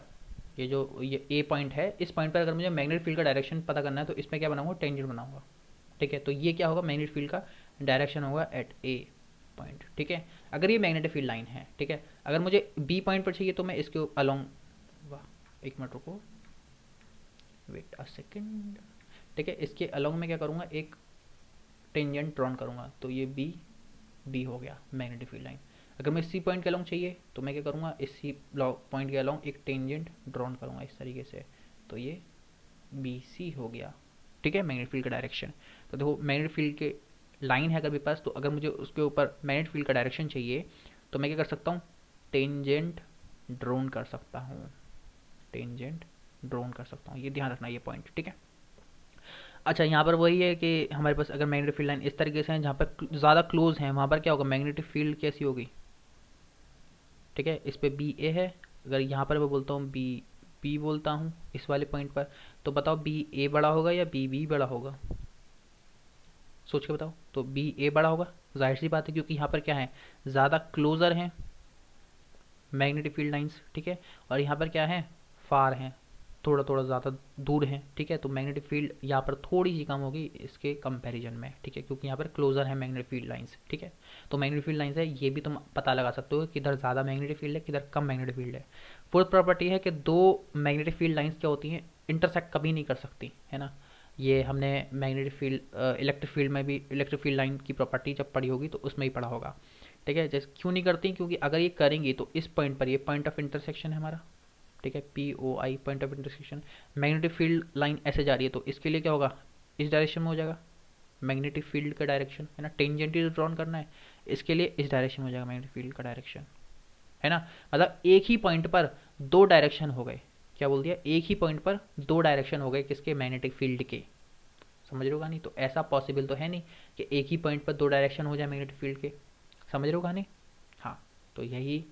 ये जो ये ए पॉइंट है, इस पॉइंट पर अगर मुझे मैग्नेटिक फील्ड का डायरेक्शन पता करना है, तो इसमें क्या बनाऊंगा, टेंजेंट बनाऊंगा, ठीक है। तो ये क्या होगा, मैग्नेटिक फील्ड का डायरेक्शन होगा एट ए पॉइंट, ठीक है, अगर ये मैग्नेटिक फील्ड लाइन है, ठीक है। अगर मुझे बी पॉइंट पर चाहिए तो मैं इसके अलोंग, वाह एक मिनट रुको, वेट अ सेकेंड, ठीक है, इसके अलोंग में क्या करूँगा, एक टेंजेंट ड्रॉन करूँगा, तो ये बी हो गया मैग्नेटिक फील्ड लाइन। अगर मैं सी पॉइंट के अलोंग चाहिए तो मैं क्या करूँगा, इस सी पॉइंट के अलोंग एक टेंजेंट ड्रॉन करूँगा इस तरीके से, तो ये बी सी हो गया, ठीक है, मैग्नेटिक फील्ड का डायरेक्शन। तो देखो मैग्नेटिक फील्ड के लाइन है अगर मेरे पास, तो अगर मुझे उसके ऊपर मैग्नेटिक फील्ड का डायरेक्शन चाहिए तो मैं क्या कर सकता हूँ, टेंजेंट ड्रोन कर सकता हूँ, टेंजेंट ड्रोन कर सकता हूँ, ये ध्यान रखना ये पॉइंट, ठीक है। अच्छा, यहाँ पर वही है कि हमारे पास अगर मैग्नेटिक फील्ड लाइन इस तरीके से है जहाँ पर ज़्यादा क्लोज है, वहाँ पर क्या होगा, मैग्नेटिक फील्ड कैसी होगी, ठीक है, इस पे बी ए है, अगर यहाँ पर मैं बोलता हूँ बी बी बोलता हूँ इस वाले पॉइंट पर, तो बताओ बी ए बड़ा होगा या बी बी बड़ा होगा, सोच के बताओ। तो बी ए बड़ा होगा, जाहिर सी बात है, क्योंकि यहाँ पर क्या है, ज़्यादा क्लोजर है मैग्नेटिक फील्ड लाइंस, ठीक है, और यहाँ पर क्या है, फार हैं, थोड़ा थोड़ा ज़्यादा दूर हैं, ठीक है। तो मैग्नेटिक फील्ड यहाँ पर थोड़ी सी कम होगी इसके कंपैरिजन में, ठीक है, क्योंकि यहाँ पर क्लोजर है मैग्नेटिक फील्ड लाइंस, ठीक है। तो मैग्नेटिक फील्ड लाइंस है, ये भी तुम पता लगा सकते हो किधर ज़्यादा मैग्नेटिक फील्ड है, किधर कम मैग्नेटिक फील्ड है। फोर्थ प्रॉपर्टी है कि दो मैग्नेटिक फील्ड लाइंस क्या होती हैं, इंटरसेक्ट कभी नहीं कर सकती, है ना। ये हमने मैग्नेटिक फील्ड इलेक्ट्रिक फील्ड में भी, इलेक्ट्रिक फील्ड लाइन की प्रॉपर्टी जब पढ़ी होगी तो उसमें ही पढ़ा होगा, ठीक है। जैसे क्यों नहीं करती, क्योंकि अगर ये करेंगी तो इस पॉइंट पर, ये पॉइंट ऑफ इंटरसेक्शन है हमारा, ठीक है, P O I point of intersection, magnetic field line ऐसे जा रही है, तो इसके लिए क्या होगा, इस डायरेक्शन में हो जाएगा मैग्नेटिक फील्ड का डायरेक्शन, है ना, टेंजेंट ड्रॉन करना है, इसके लिए इस डायरेक्शन में हो जाएगा मैग्नेटिक फील्ड का डायरेक्शन, है ना। मतलब एक ही पॉइंट पर दो डायरेक्शन हो गए, क्या बोल दिया, एक ही पॉइंट पर दो डायरेक्शन हो गए किसके, मैग्नेटिक फील्ड के, समझ रहे हो कहानी। तो ऐसा पॉसिबल तो है नहीं कि एक ही पॉइंट पर दो डायरेक्शन हो जाए मैग्नेटिक फील्ड के, समझ रहे हो कहानी। हाँ, तो यही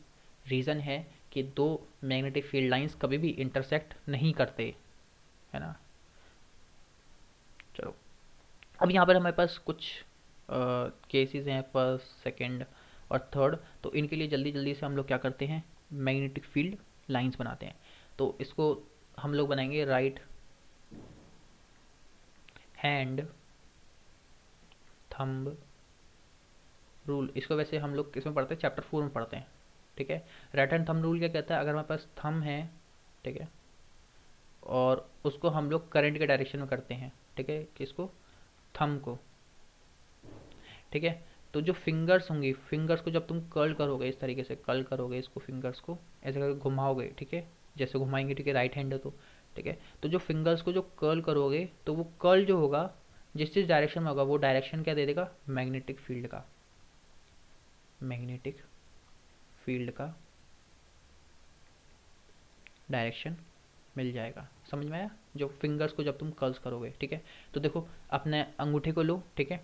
रीज़न है कि दो मैग्नेटिक फील्ड लाइंस कभी भी इंटरसेक्ट नहीं करते, है ना। चलो, अब यहाँ पर हमारे पास कुछ केसेस हैं, फर्स्ट सेकंड और थर्ड, तो इनके लिए जल्दी जल्दी से हम लोग क्या करते हैं, मैग्नेटिक फील्ड लाइंस बनाते हैं। तो इसको हम लोग बनाएंगे राइट हैंड थंब रूल। इसको वैसे हम लोग किस में पढ़ते हैं, चैप्टर 4 में पढ़ते हैं, ठीक है। राइट हैंड थंब रूल क्या कहता है, अगर हमारे पास थंब है, ठीक है, और उसको हम लोग करंट के डायरेक्शन में करते हैं, ठीक है, किसको, थंब को, ठीक है। तो जो फिंगर्स होंगी, फिंगर्स को जब तुम कर्ल करोगे, इस तरीके से कर्ल करोगे इसको, फिंगर्स को ऐसे करके घुमाओगे, ठीक है, जैसे घुमाएंगे, ठीक है, राइट हैंड है तो, ठीक है। तो जो फिंगर्स को जो कर्ल करोगे, तो वो कर्ल जो होगा जिस जिस डायरेक्शन में होगा, वो डायरेक्शन क्या दे देगा, मैग्नेटिक फील्ड का, मैग्नेटिक फील्ड का डायरेक्शन मिल जाएगा, समझ में आया। जो फिंगर्स को जब तुम कर्ल्स करोगे, ठीक है, तो देखो अपने अंगूठे को लो, ठीक है,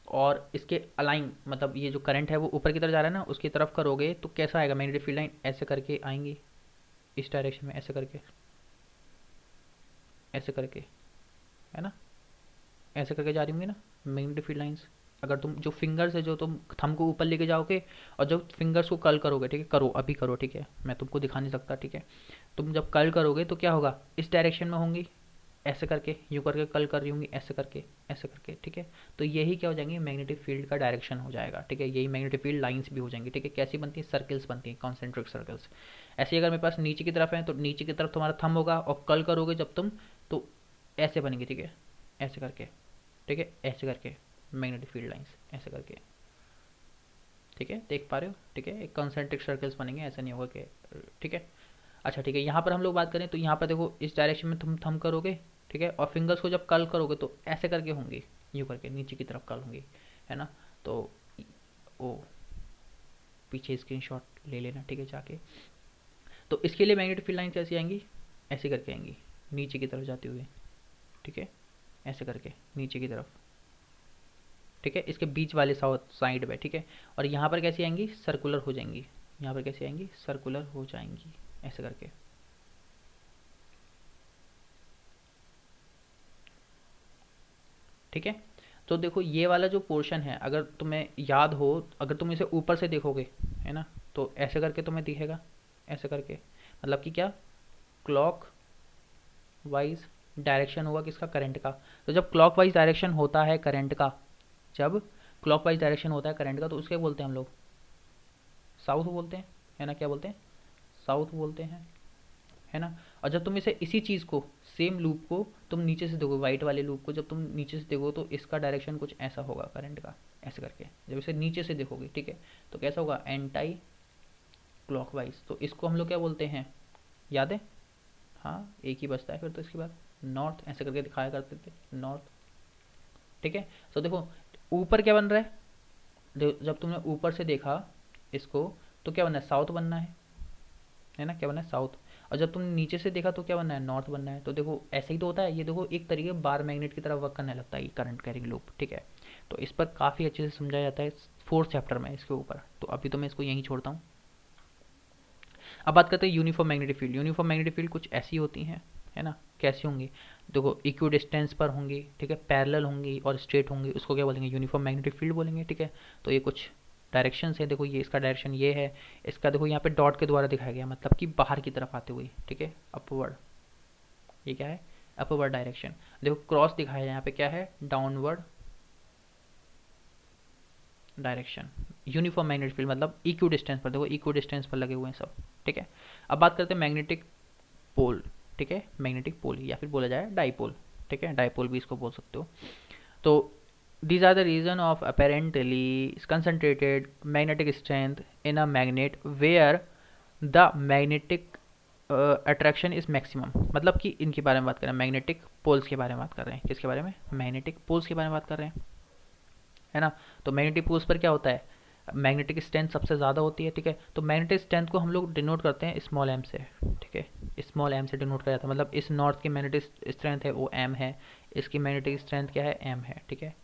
और इसके अलाइन, मतलब ये जो करंट है वो ऊपर की तरफ जा रहा है ना, उसकी तरफ करोगे तो कैसा आएगा, मैग्नेटिक फील्ड लाइन ऐसे करके आएंगी इस डायरेक्शन में, ऐसे करके, है ना, ऐसे करके जा रही होंगी ना मैग्नेटिक फील्ड लाइंस। अगर तुम जो फिंगर्स है, जो तुम थंब को ऊपर लेके जाओगे और जब फिंगर्स को कर्ल करोगे, ठीक है, करो अभी करो, ठीक है, मैं तुमको दिखा नहीं सकता, ठीक है, तुम जब कर्ल करोगे तो क्या होगा, इस डायरेक्शन में होंगी, ऐसे करके यूँ करके कर्ल कर रही होंगी, ऐसे करके, ठीक है। तो यही क्या हो जाएंगी, मैग्नेटिक फील्ड का डायरेक्शन हो जाएगा, ठीक है, यही मैग्नेटिक फील्ड लाइंस भी हो जाएंगी, ठीक है। कैसी बनती है, सर्कल्स बनती हैं, कॉन्सेंट्रिक सर्कल्स। ऐसे ही अगर मेरे पास नीचे की तरफ है, तो नीचे की तरफ तुम्हारा थंब होगा और कर्ल करोगे जब तुम, तो ऐसे बनेंगे, ठीक है, ऐसे करके, ठीक है, ऐसे करके मैग्नेटिक फील्ड लाइंस, ऐसे करके, ठीक है, देख पा रहे हो, ठीक है, एक कॉन्सेंट्रिक सर्कल्स बनेंगे, ऐसा नहीं होगा कि, ठीक है। अच्छा ठीक है, यहाँ पर हम लोग बात करें तो यहाँ पर देखो इस डायरेक्शन में तुम थंब करोगे, ठीक है, और फिंगर्स को जब कर्ल करोगे तो ऐसे करके होंगे, यूँ करके नीचे की तरफ कर्ल होंगे, है ना। तो ओ पीछे स्क्रीनशॉट ले लेना, ठीक है, जाके। तो इसके लिए मैग्नेटिक फील्ड लाइन कैसी आएंगी, ऐसे करके आएंगी, नीचे की तरफ जाती हुई, ठीक है, ऐसे करके नीचे की तरफ, ठीक है, इसके बीच वाले साइड में, ठीक है। और यहाँ पर कैसी आएंगी, सर्कुलर हो जाएंगी, यहाँ पर कैसी आएंगी, सर्कुलर हो जाएंगी, ऐसे करके, ठीक है। तो देखो ये वाला जो पोर्शन है, अगर तुम्हें याद हो, अगर तुम इसे ऊपर से देखोगे, है ना, तो ऐसे करके तुम्हें दिखेगा, ऐसे करके, मतलब कि क्या, क्लॉक वाइज डायरेक्शन होगा किसका, करंट का। तो जब क्लॉक वाइज डायरेक्शन होता है करंट का, जब क्लॉकवाइज डायरेक्शन होता है करंट का, तो उसके बोलते हैं हम लोग साउथ बोलते हैं, है ना, क्या बोलते हैं, साउथ बोलते हैं, है ना। और जब तुम इसे इसी चीज़ को, सेम लूप को तुम नीचे से देखो, वाइट वाले लूप को जब तुम नीचे से देखो तो इसका डायरेक्शन कुछ ऐसा होगा करंट का, ऐसे करके जब इसे नीचे से देखोगे, ठीक है, तो कैसा होगा, एंटाई क्लॉकवाइज। तो इसको हम लोग क्या बोलते हैं, याद है, हाँ एक ही बचता है फिर तो इसके बाद, नॉर्थ, ऐसे करके दिखाया करते थे, नॉर्थ, ठीक है। तो देखो ऊपर क्या बन रहा है, जब तुमने ऊपर से देखा इसको, तो क्या बनना है, साउथ बनना है ना, क्या बनना है, साउथ। और जब तुमने नीचे से देखा तो क्या बनना है, नॉर्थ बनना है। तो देखो ऐसे ही तो होता है, ये देखो एक तरीके बार मैग्नेट की तरह वर्क करने लगता है ये करंट कैरिंग लूप, ठीक है। तो इस पर काफ़ी अच्छे से समझाया जाता है फोर्थ चैप्टर में इसके ऊपर, तो अभी तो मैं इसको यहीं छोड़ता हूँ। अब बात करते हैं uniform magnetic field. Uniform magnetic field कुछ ऐसी होती हैं, है ना, कैसी होंगी, देखो इक्वी डिस्टेंस पर होंगी, ठीक है, पैरेलल होंगी और स्ट्रेट होंगी, उसको क्या बोलेंगे, यूनिफॉर्म मैग्नेटिक फील्ड बोलेंगे, ठीक है। तो ये कुछ डायरेक्शन है, देखो ये इसका डायरेक्शन ये है, इसका देखो यहाँ पे डॉट के द्वारा दिखाया गया, मतलब कि बाहर की तरफ आते हुए, ठीक है, अपवर्ड, ये क्या है, अपवर्ड डायरेक्शन। देखो क्रॉस दिखाया है यहाँ पे, क्या है, downward direction. Uniform magnetic field मतलब इक्वी डिस्टेंस पर, देखो इक्वी डिस्टेंस पर लगे हुए हैं सब, ठीक है। अब बात करते हैं मैग्नेटिक पोल, ठीक है, मैग्नेटिक पोल या फिर बोला जाए डाइपोल, ठीक है, डाइपोल भी इसको बोल सकते हो। तो these are the reason of apparently concentrated magnetic strength in a magnet where the magnetic attraction is maximum. मतलब कि इनके बारे में बात कर रहे हैं, मैग्नेटिक पोल्स के बारे में बात कर रहे हैं, किसके बारे में, मैग्नेटिक पोल्स के बारे में बात कर रहे हैं, है ना। तो मैग्नेटिक पोल्स पर क्या होता है, मैग्नेटिक स्ट्रेंथ सबसे ज़्यादा होती है, ठीक है। तो मैग्नेटिक स्ट्रेंथ को हम लोग डिनोट करते हैं स्मॉल एम से, ठीक है, स्मॉल एम से डिनोट किया जाता है। मतलब इस नॉर्थ की मैग्नेटिक स्ट्रेंथ है वो एम है, इसकी मैग्नेटिक स्ट्रेंथ क्या है, एम है, ठीक है।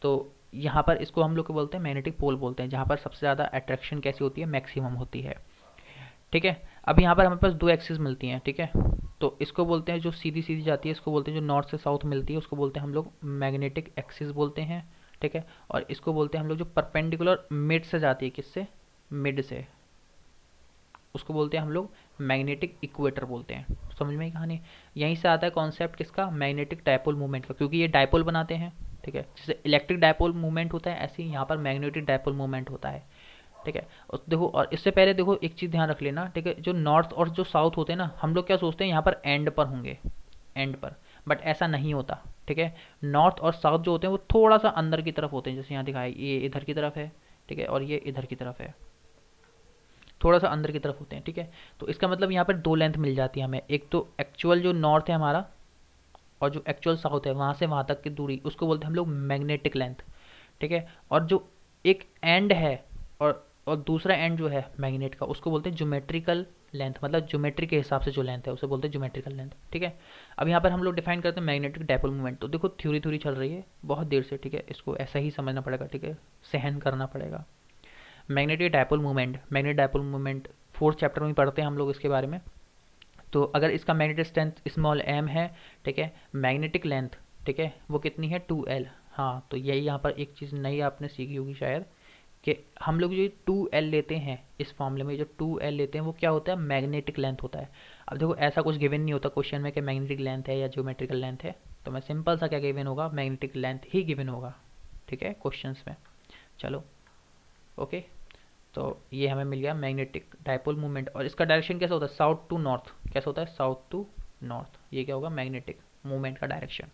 तो यहाँ पर इसको हम लोग बोलते हैं मैग्नेटिक पोल बोलते हैं, जहाँ पर सबसे ज़्यादा अट्रैक्शन कैसी होती है, मैक्सिमम होती है, ठीक है। अब यहाँ पर हमारे पास दो एक्सिस मिलती हैं, ठीक है। तो इसको बोलते हैं जो सीधी सीधी जाती है, इसको बोलते हैं जो नॉर्थ से साउथ मिलती है, उसको बोलते हैं हम लोग मैग्नेटिक एक्सिस बोलते हैं, ठीक है। और इसको बोलते हैं हम लोग जो परपेंडिकुलर मिड से जाती है, किससे, मिड से, उसको बोलते हैं हम लोग मैग्नेटिक इक्वेटर बोलते हैं। समझ में कहानी, यहीं से आता है कॉन्सेप्ट किसका, मैग्नेटिक डायपोल मूवमेंट का, क्योंकि ये डायपोल बनाते हैं, ठीक है। जैसे इलेक्ट्रिक डायपोल मूवमेंट होता है, ऐसे ही यहाँ पर मैग्नेटिक डायपोल मूवमेंट होता है, ठीक है। और देखो, और इससे पहले देखो एक चीज़ ध्यान रख लेना, ठीक है, जो नॉर्थ और जो साउथ होते हैं ना, हम लोग क्या सोचते हैं यहाँ पर एंड पर होंगे, एंड पर, बट ऐसा नहीं होता, ठीक है। नॉर्थ और साउथ जो होते हैं वो थोड़ा सा अंदर की तरफ होते हैं, जैसे यहाँ दिखाया ये इधर की तरफ है, ठीक है, और ये इधर की तरफ है, थोड़ा सा अंदर की तरफ होते हैं, ठीक है। तो इसका मतलब यहाँ पर दो लेंथ मिल जाती है हमें, एक तो एक्चुअल जो नॉर्थ है हमारा, और जो एक्चुअल साउथ है वहाँ से वहाँ तक की दूरी, उसको बोलते हैं हम लोग मैग्नेटिक लेंथ, ठीक है। और जो एक एंड है, और दूसरा एंड जो है मैग्नेट का, उसको बोलते हैं ज्योमेट्रिकल लेंथ, मतलब ज्योमेट्री के हिसाब से जो लेंथ है उसे बोलते हैं ज्योमेट्रिकल लेंथ, ठीक है। अब यहाँ पर हम लोग डिफाइन करते हैं मैग्नेटिक डायपोल मूवमेंट। तो देखो थ्योरी थ्योरी चल रही है बहुत देर से, ठीक है, इसको ऐसा ही समझना पड़ेगा, ठीक है, सहन करना पड़ेगा। Magnetic dipole movement, magnetic dipole movement fourth chapter में पढ़ते हैं हम लोग इसके बारे में। तो अगर इसका मैग्नेटिक स्ट्रेंथ स्मॉल एम है, ठीक है, मैग्नेटिक लेंथ, ठीक है, वो कितनी है, 2L। हाँ, तो यही यहाँ पर एक चीज़ नई आपने सीखी होगी शायद, कि हम लोग जो 2L लेते हैं इस फॉर्मूले में, जो 2L लेते हैं वो क्या होता है, मैग्नेटिक लेंथ होता है। अब देखो ऐसा कुछ गिवन नहीं होता क्वेश्चन में कि मैग्नेटिक लेंथ है या ज्योमेट्रिकल लेंथ है, तो मैं सिंपल सा क्या गिवन होगा, मैग्नेटिक लेंथ ही गिवन होगा, ठीक है, क्वेश्चंस में। चलो ओके, तो ये हमें मिल गया मैग्नेटिक डायपोल मूवमेंट। और इसका डायरेक्शन कैसा होता है, साउथ टू नॉर्थ, कैसा होता है, साउथ टू नॉर्थ, ये क्या होगा, मैग्नेटिक मूवमेंट का डायरेक्शन,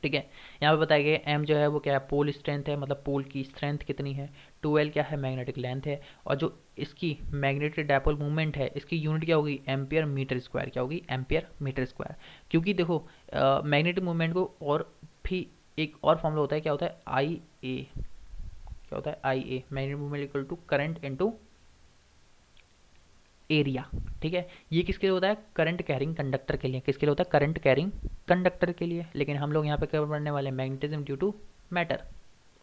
ठीक ठीक है। यहाँ पे बताया गया एम जो है वो क्या है, पोल स्ट्रेंथ है, मतलब पोल की स्ट्रेंथ कितनी है। 2L क्या है, मैग्नेटिक लेंथ है। और जो इसकी मैग्नेटिक डायपोल मूवमेंट है, इसकी यूनिट क्या होगी, एम्पियर मीटर स्क्वायर। क्या होगी, एम्पियर मीटर स्क्वायर। क्योंकि देखो मैग्नेटिक मूवमेंट को और भी एक और फॉर्मूला होता है, क्या होता है, आई ए। क्या होता है, I A, magnetic movement equal to current into area. ठीक है, ये किसके लिए होता है, करंट कैरिंग कंडक्टर के लिए। किसके लिए होता है, करंट कैरिंग कंडक्टर के लिए। लेकिन हम लोग यहाँ पे क्या पढ़ने वाले हैं, मैग्नेटिज्म ड्यू टू मैटर।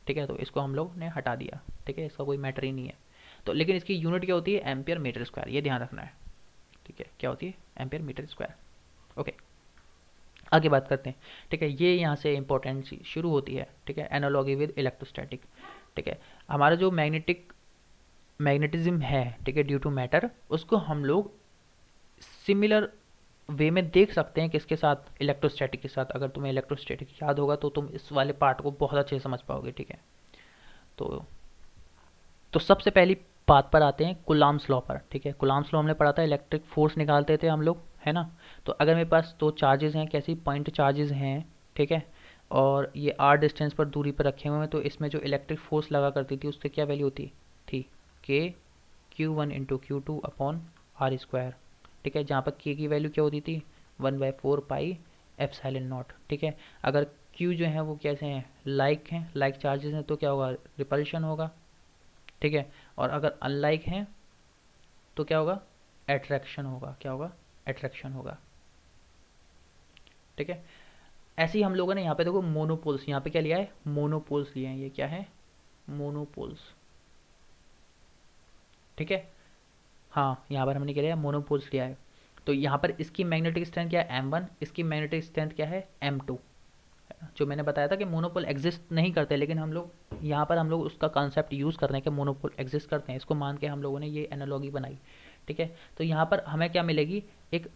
ठीक है, तो इसको हम लोग ने हटा दिया। ठीक है, इसका कोई मैटर ही नहीं है। तो लेकिन इसकी यूनिट क्या होती है, एम्पियर मीटर स्क्वायर, ये ध्यान रखना है। ठीक है, क्या होती है, एम्पियर मीटर स्क्वायर। ओके, आगे बात करते हैं। ठीक है, ये यहाँ से इंपॉर्टेंट शुरू होती है। ठीक है, एनालॉगी विद इलेक्ट्रोस्टैटिक। ठीक है, हमारा जो मैग्नेटिज्म है, ठीक है, ड्यू टू मैटर, उसको हम लोग सिमिलर वे में देख सकते हैं किसके साथ, इलेक्ट्रोस्टैटिक के साथ। अगर तुम्हें इलेक्ट्रोस्टैटिक याद होगा तो तुम इस वाले पार्ट को बहुत अच्छे से समझ पाओगे। ठीक है, तो सबसे पहली बात पर आते हैं कुलाम्स लॉ पर। ठीक है, कुलाम्स लॉ हमने पढ़ा था, इलेक्ट्रिक फोर्स निकालते थे हम लोग, है ना। तो अगर मेरे पास दो चार्जेस हैं, कैसी पॉइंट चार्जेस हैं, ठीक है, और ये आर डिस्टेंस पर दूरी पर रखे हुए हैं, तो इसमें जो इलेक्ट्रिक फोर्स लगा करती थी उससे क्या वैल्यू होती थी, के Q1 into Q2 upon are square. ठीक है, जहाँ पर के की वैल्यू क्या होती थी, 1/4 पाई एप्सिलॉन नॉट। ठीक है, अगर Q जो है वो कैसे हैं, लाइक हैं, लाइक चार्जेस हैं, तो क्या होगा, रिपल्शन होगा। ठीक है, और अगर अनलाइक हैं तो क्या होगा, एट्रैक्शन होगा। क्या होगा, एट्रैक्शन होगा। ठीक है, ऐसे ही हम लोगों ने यहाँ पे देखो मोनोपोल्स, यहाँ पे क्या लिया है, मोनोपोल्स लिए हैं। ये क्या है, मोनोपोल्स। ठीक है, हाँ, यहाँ पर हमने क्या लिया, मोनोपोल्स लिया है। तो यहाँ पर इसकी मैग्नेटिक स्ट्रेंथ क्या है, M1, इसकी मैग्नेटिक स्ट्रेंथ क्या है, M2। जो मैंने बताया था कि मोनोपोल एग्जिस्ट नहीं करते, लेकिन हम लोग यहाँ पर हम लोग उसका कॉन्सेप्ट यूज़ कर रहे हैं कि मोनोपोल एग्जिस्ट करते हैं, इसको मान के हम लोगों ने ये एनालॉगी बनाई। ठीक है, तो यहाँ पर हमें क्या मिलेगी, एक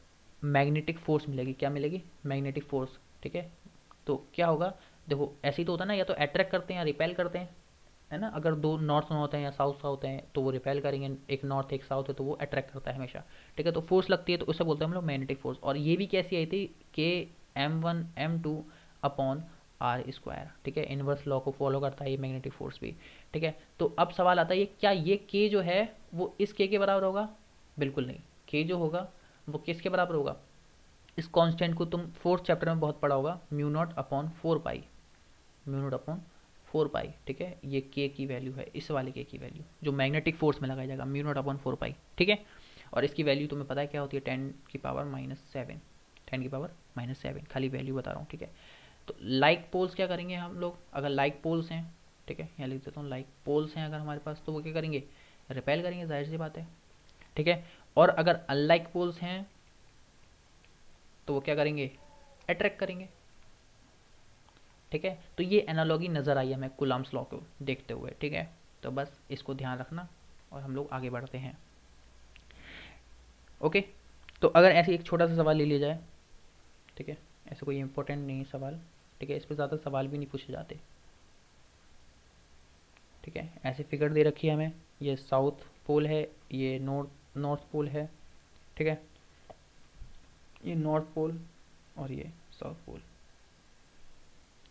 मैग्नेटिक फोर्स मिलेगी। क्या मिलेगी, मैग्नेटिक फोर्स। ठीक है, तो क्या होगा, देखो ऐसे ही तो होता है ना, या तो अट्रैक्ट करते हैं या रिपेल करते हैं, है ना। अगर दो नॉर्थ होते हैं या साउथ साउथ हैं तो वो रिपेल करेंगे, एक नॉर्थ एक साउथ है तो वो अट्रैक्ट करता है हमेशा। ठीक है, तो फोर्स लगती है तो उसे बोलते हैं हम लोग मैग्नेटिक फोर्स। और ये भी कैसी आई थी, के M1 M2 upon are square. ठीक है, इनवर्स लॉ को फॉलो करता है ये मैग्नेटिक फोर्स भी। ठीक है, तो अब सवाल आता है, क्या ये के जो है वो इस के बराबर होगा, बिल्कुल नहीं। के जो होगा वो किसके बराबर होगा, इस कांस्टेंट को तुम फोर्थ चैप्टर में बहुत पढ़ा होगा, म्यू0/4 पाई, म्यू0/4 पाई। ठीक है, ये के की वैल्यू है, इस वाले के की वैल्यू जो मैग्नेटिक फोर्स में लगाया जाएगा, म्यू0/4 पाई। ठीक है, और इसकी वैल्यू तुम्हें पता है क्या होती है, 10⁻⁻7, 10⁻⁻7, खाली वैल्यू बता रहा हूँ। ठीक है, तो लाइक पोल्स क्या करेंगे हम लोग, अगर लाइक पोल्स हैं, ठीक है, यहाँ लिख देता हूँ, लाइक पोल्स हैं अगर हमारे पास, तो वो क्या करेंगे, रिपेल करेंगे, जाहिर सी बात है। ठीक है, और अगर अनलाइक पोल्स हैं तो वो क्या करेंगे, अट्रैक्ट करेंगे। ठीक है, तो ये एनालॉगी नज़र आई हमें कुलाम्स लॉ को देखते हुए। ठीक है, तो बस इसको ध्यान रखना और हम लोग आगे बढ़ते हैं। ओके, तो अगर ऐसे एक छोटा सा सवाल ले लिया जाए, ठीक है, ऐसे कोई इंपॉर्टेंट नहीं सवाल, ठीक है, इस पर ज़्यादा सवाल भी नहीं पूछे जाते। ठीक है, ऐसे फिगर दे रखी है हमें, ये साउथ पोल है, ये नॉर्थ पोल है। ठीक है, ये नॉर्थ पोल और ये साउथ पोल,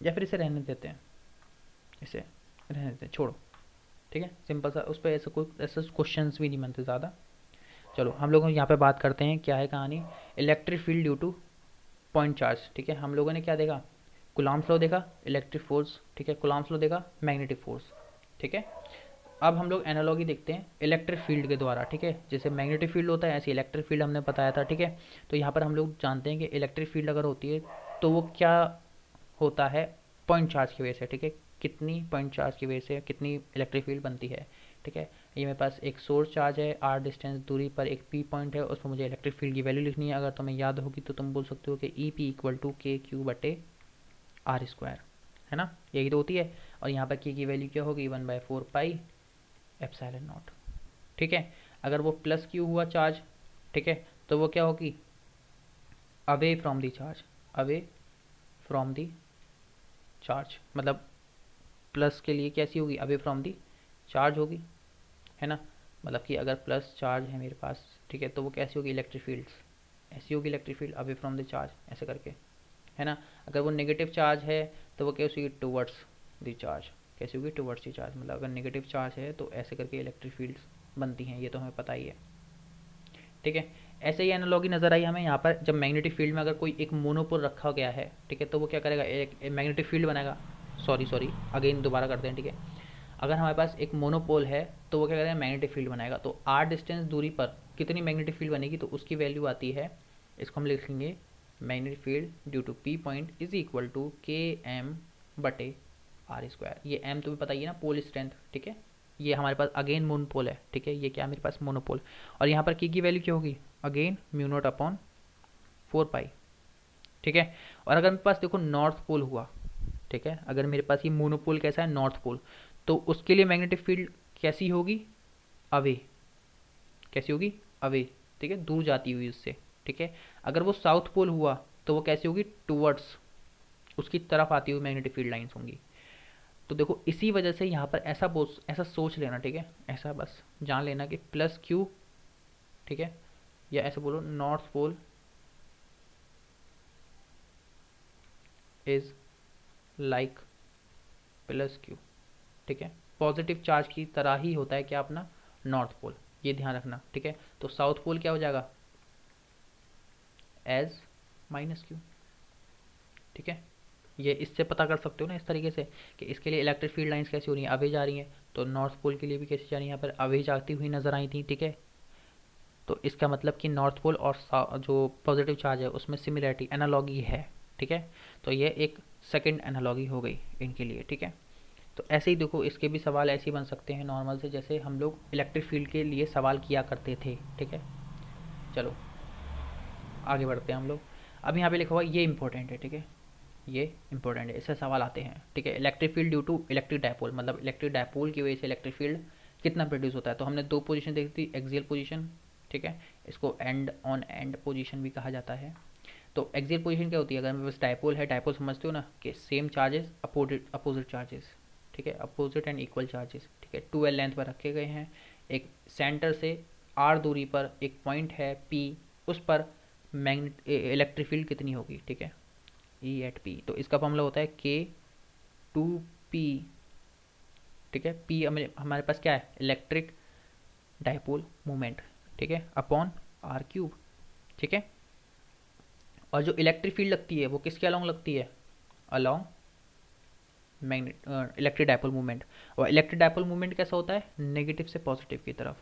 या फिर इसे रहने देते हैं, इसे रहने देते हैं, छोड़ो। ठीक है, सिंपल सा, उस पर ऐसे क्वेश्चन भी नहीं बनते ज़्यादा। चलो हम लोग यहाँ पे बात करते हैं, क्या है कहानी, electric field due two point charge. ठीक है, हम लोगों ने क्या देखा, कुलाम्स लॉ देखा, इलेक्ट्रिक फोर्स। ठीक है, कुलाम्स लॉ देखा, मैग्नेटिक फोर्स। ठीक है, अब हम लोग एनालॉगी देखते हैं इलेक्ट्रिक फील्ड के द्वारा। ठीक है, जैसे मैग्नेटिक फील्ड होता है ऐसे इलेक्ट्रिक फील्ड हमने बताया था। ठीक है, तो यहाँ पर हम लोग जानते हैं कि इलेक्ट्रिक फील्ड अगर होती है तो वो क्या होता है, पॉइंट चार्ज की वजह से। ठीक है, कितनी पॉइंट चार्ज की वजह से कितनी इलेक्ट्रिक फील्ड बनती है। ठीक है, ये मेरे पास एक सोर्स चार्ज है, आर डिस्टेंस दूरी पर एक पी पॉइंट है, उस पर मुझे इलेक्ट्रिक फील्ड की वैल्यू लिखनी है। अगर तुम्हें याद होगी तो तुम बोल सकते हो कि ई पी इक्वल टू के क्यू बटे आर स्क्वायर, है ना, यही तो होती है। और यहाँ पर के की वैल्यू क्या होगी, 1/4 पाई एप्सिलॉन नॉट। ठीक है, अगर वो प्लस क्यू हुआ चार्ज, ठीक है, तो वो क्या होगी, away from the charge, away from the charge, मतलब प्लस के लिए कैसी होगी, अवे फ्रॉम दी चार्ज होगी, है ना। मतलब कि अगर प्लस चार्ज है मेरे पास, ठीक है, तो वो कैसी होगी, इलेक्ट्रिक फील्ड्स ऐसी होगी, electric field away from the charge, ऐसे करके। है ना। अगर वो नेगेटिव चार्ज है तो वो कैसे होगी, टुवर्ड्स द चार्ज, कैसे होगी, टुवर्ड्स द चार्ज, मतलब अगर नेगेटिव चार्ज है तो ऐसे करके इलेक्ट्रिक फील्ड्स बनती हैं, ये तो हमें पता ही है, ठीक है। ऐसे ही एनालॉगी नज़र आई हमें यहाँ पर, जब मैग्नेटिक फील्ड में अगर कोई एक मोनोपोल रखा गया है, ठीक है, तो वो क्या करेगा, एक मैग्नेटिक फील्ड बनाएगा, सॉरी अगेन दोबारा करते हैं, ठीक है। अगर हमारे पास एक मोनोपोल है तो वो क्या करेगा, मैग्नेटिक फील्ड बनाएगा, तो आर डिस्टेंस दूरी पर कितनी मैग्नेटिक फील्ड बनेगी, तो उसकी वैल्यू आती है, इसको हम लिखेंगे magnetic field due to P point is equal to K M बटे आर स्क्वायर। ये एम तुम्हें पता ही है ना, पोल स्ट्रेंथ, ठीक है। ये हमारे पास अगेन मोनोपोल है, ठीक है, ये क्या है मेरे पास, मोनोपोल। और यहाँ पर की वैल्यू क्या होगी, अगेन म्यू नॉट अपॉन 4 पाई, ठीक है। और अगर मेरे पास देखो नॉर्थ पोल हुआ, ठीक है, अगर मेरे पास ये मोनोपोल कैसा है, नॉर्थ पोल, तो उसके लिए मैग्नेटिक फील्ड कैसी होगी, अवे, कैसी होगी, अवे, ठीक है, दूर जाती हुई उससे, ठीक है। अगर वो साउथ पोल हुआ तो वो कैसी होगी, टूवर्ड्स, उसकी तरफ आती हुई मैग्नेटिक फील्ड लाइन्स होंगी। तो देखो इसी वजह से यहाँ पर ऐसा सोच लेना, ठीक है, ऐसा बस जान लेना कि प्लस क्यू, ठीक है, या ऐसे बोलो north pole is like plus Q, ठीक है, पॉजिटिव चार्ज की तरह ही होता है क्या अपना नॉर्थ पोल, ये ध्यान रखना, ठीक है। तो साउथ पोल क्या हो जाएगा, एज माइनस क्यू, ठीक है। ये इससे पता कर सकते हो ना इस तरीके से कि इसके लिए इलेक्ट्रिक फील्ड लाइंस कैसी हो रही हैं, अवे जा रही हैं, तो नॉर्थ पोल के लिए भी कैसी जा रही है, यहाँ पर अवे जाती हुई नजर आई थी, ठीक है। तो इसका मतलब कि नॉर्थ पोल और जो पॉजिटिव चार्ज है उसमें सिमिलरिटी, एनालॉगी है, ठीक है। तो ये एक सेकंड एनालॉगी हो गई इनके लिए, ठीक है। तो ऐसे ही देखो इसके भी सवाल ऐसे ही बन सकते हैं नॉर्मल से, जैसे हम लोग इलेक्ट्रिक फील्ड के लिए सवाल किया करते थे, ठीक है। चलो आगे बढ़ते हैं हम लोग। अब यहाँ पे लिखा हुआ ये इंपॉर्टेंट है, ठीक है, ये इंपॉर्टेंट है, इससे सवाल आते हैं, ठीक है। Electric field due to electric dipole, मतलब इलेक्ट्रिक डायपोल की वजह से इलेक्ट्रिक फील्ड कितना प्रोड्यूस होता है। तो हमने दो पोजीशन देखी थी, एक्सियल पोजीशन, ठीक है, इसको एंड ऑन एंड पोजीशन भी कहा जाता है। तो एक्सियल पोजीशन क्या होती है, अगर मेरे पास डायपोल है, डायपोल समझते हो ना कि सेम चार्जेस अपोजिट चार्जेस, ठीक है, अपोजिट एंड इक्वल चार्जेस, ठीक है, 2L लेंथ पर रखे गए हैं, एक सेंटर से R दूरी पर एक पॉइंट है P, उस पर मैग्नेट इलेक्ट्रिक फील्ड कितनी होगी, ठीक है, E एट P। तो इसका फॉर्मूला होता है K2P, ठीक है, P हमारे पास क्या है, इलेक्ट्रिक डायपोल मोमेंट, ठीक है, अपॉन R क्यूब, ठीक है। और जो इलेक्ट्रिक फील्ड लगती है वो किसके अलोंग लगती है, along magnet electric dipole movement. और इलेक्ट्रिक डायपोल मूवमेंट कैसा होता है, नेगेटिव से पॉजिटिव की तरफ।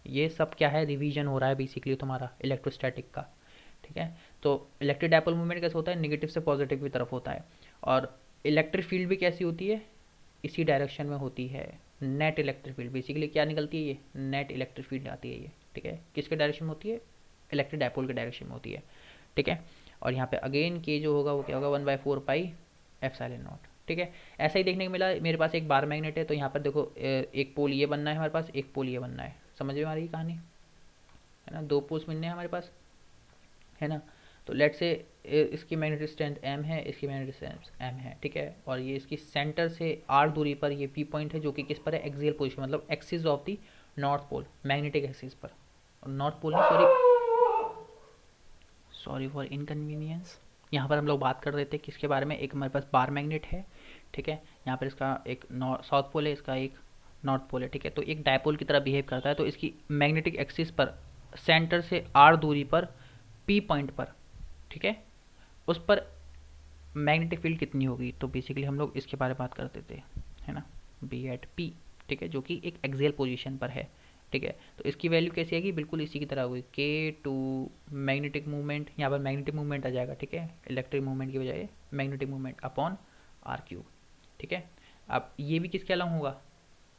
ये सब क्या है, रिवीजन हो रहा है बेसिकली तुम्हारा इलेक्ट्रोस्टैटिक का, ठीक है। तो इलेक्ट्रिक डायपोल मूवमेंट कैसा होता है, नेगेटिव से पॉजिटिव की तरफ होता है। और इलेक्ट्रिक फील्ड भी कैसी होती है, इसी डायरेक्शन में होती है, नेट इलेक्ट्रिक फील्ड, बेसिकली क्या निकलती है, ये नेट इलेक्ट्रिक फील्ड आती है ये, ठीक है। किसके डायरेक्शन में होती है, इलेक्ट्रिक डायपोल के डायरेक्शन में होती है, ठीक है। और यहाँ पे अगेन के जो होगा वो क्या होगा, 1/4 पाई एप्सिलॉन नॉट, ठीक है। ऐसा ही देखने को मिला, मेरे पास एक बार मैग्नेट है, तो यहाँ पर देखो एक पोल ये बनना है हमारे पास, एक पोल ये बनना है, समझ में आ रही कहानी, है ना, दो पोल्स बनने हैं हमारे पास, है ना। तो लेट से इसकी मैग्नेटिक स्ट्रेंथ m है, इसकी मैग्नेटिक स्ट्रेंथ m है, ठीक है। और ये इसकी सेंटर से r दूरी पर ये p पॉइंट है, जो कि किस पर है, एक्सियल पोजीशन, मतलब axis of the north pole, magnetic axis पर, नॉर्थ पोल नहीं, सॉरी फॉर इनकन्वीनियंस। यहाँ पर हम लोग बात कर रहे थे किसके बारे में, एक हमारे पास बार मैग्नेट है, ठीक है, यहाँ पर इसका एक साउथ पोल है, इसका एक नॉर्थ पोल है, ठीक है। तो एक डायपोल की तरह बिहेव करता है, तो इसकी मैग्नेटिक एक्सिस पर सेंटर से r दूरी पर p पॉइंट पर, ठीक है, उस पर मैग्नेटिक फील्ड कितनी होगी। तो बेसिकली हम लोग इसके बारे में बात करते थे, है ना, B एट P, ठीक है, जो कि एक एक्सियल पोजीशन पर है, ठीक है। तो इसकी वैल्यू कैसी आएगी, बिल्कुल इसी की तरह होगी, K2 मैग्नेटिक मूवमेंट, यहाँ पर मैग्नेटिक मूवमेंट आ जाएगा, ठीक है, इलेक्ट्रिक मूवमेंट की बजाय magnetic movement upon R cube, ठीक है। अब ये भी किसके अलॉन्ग होगा,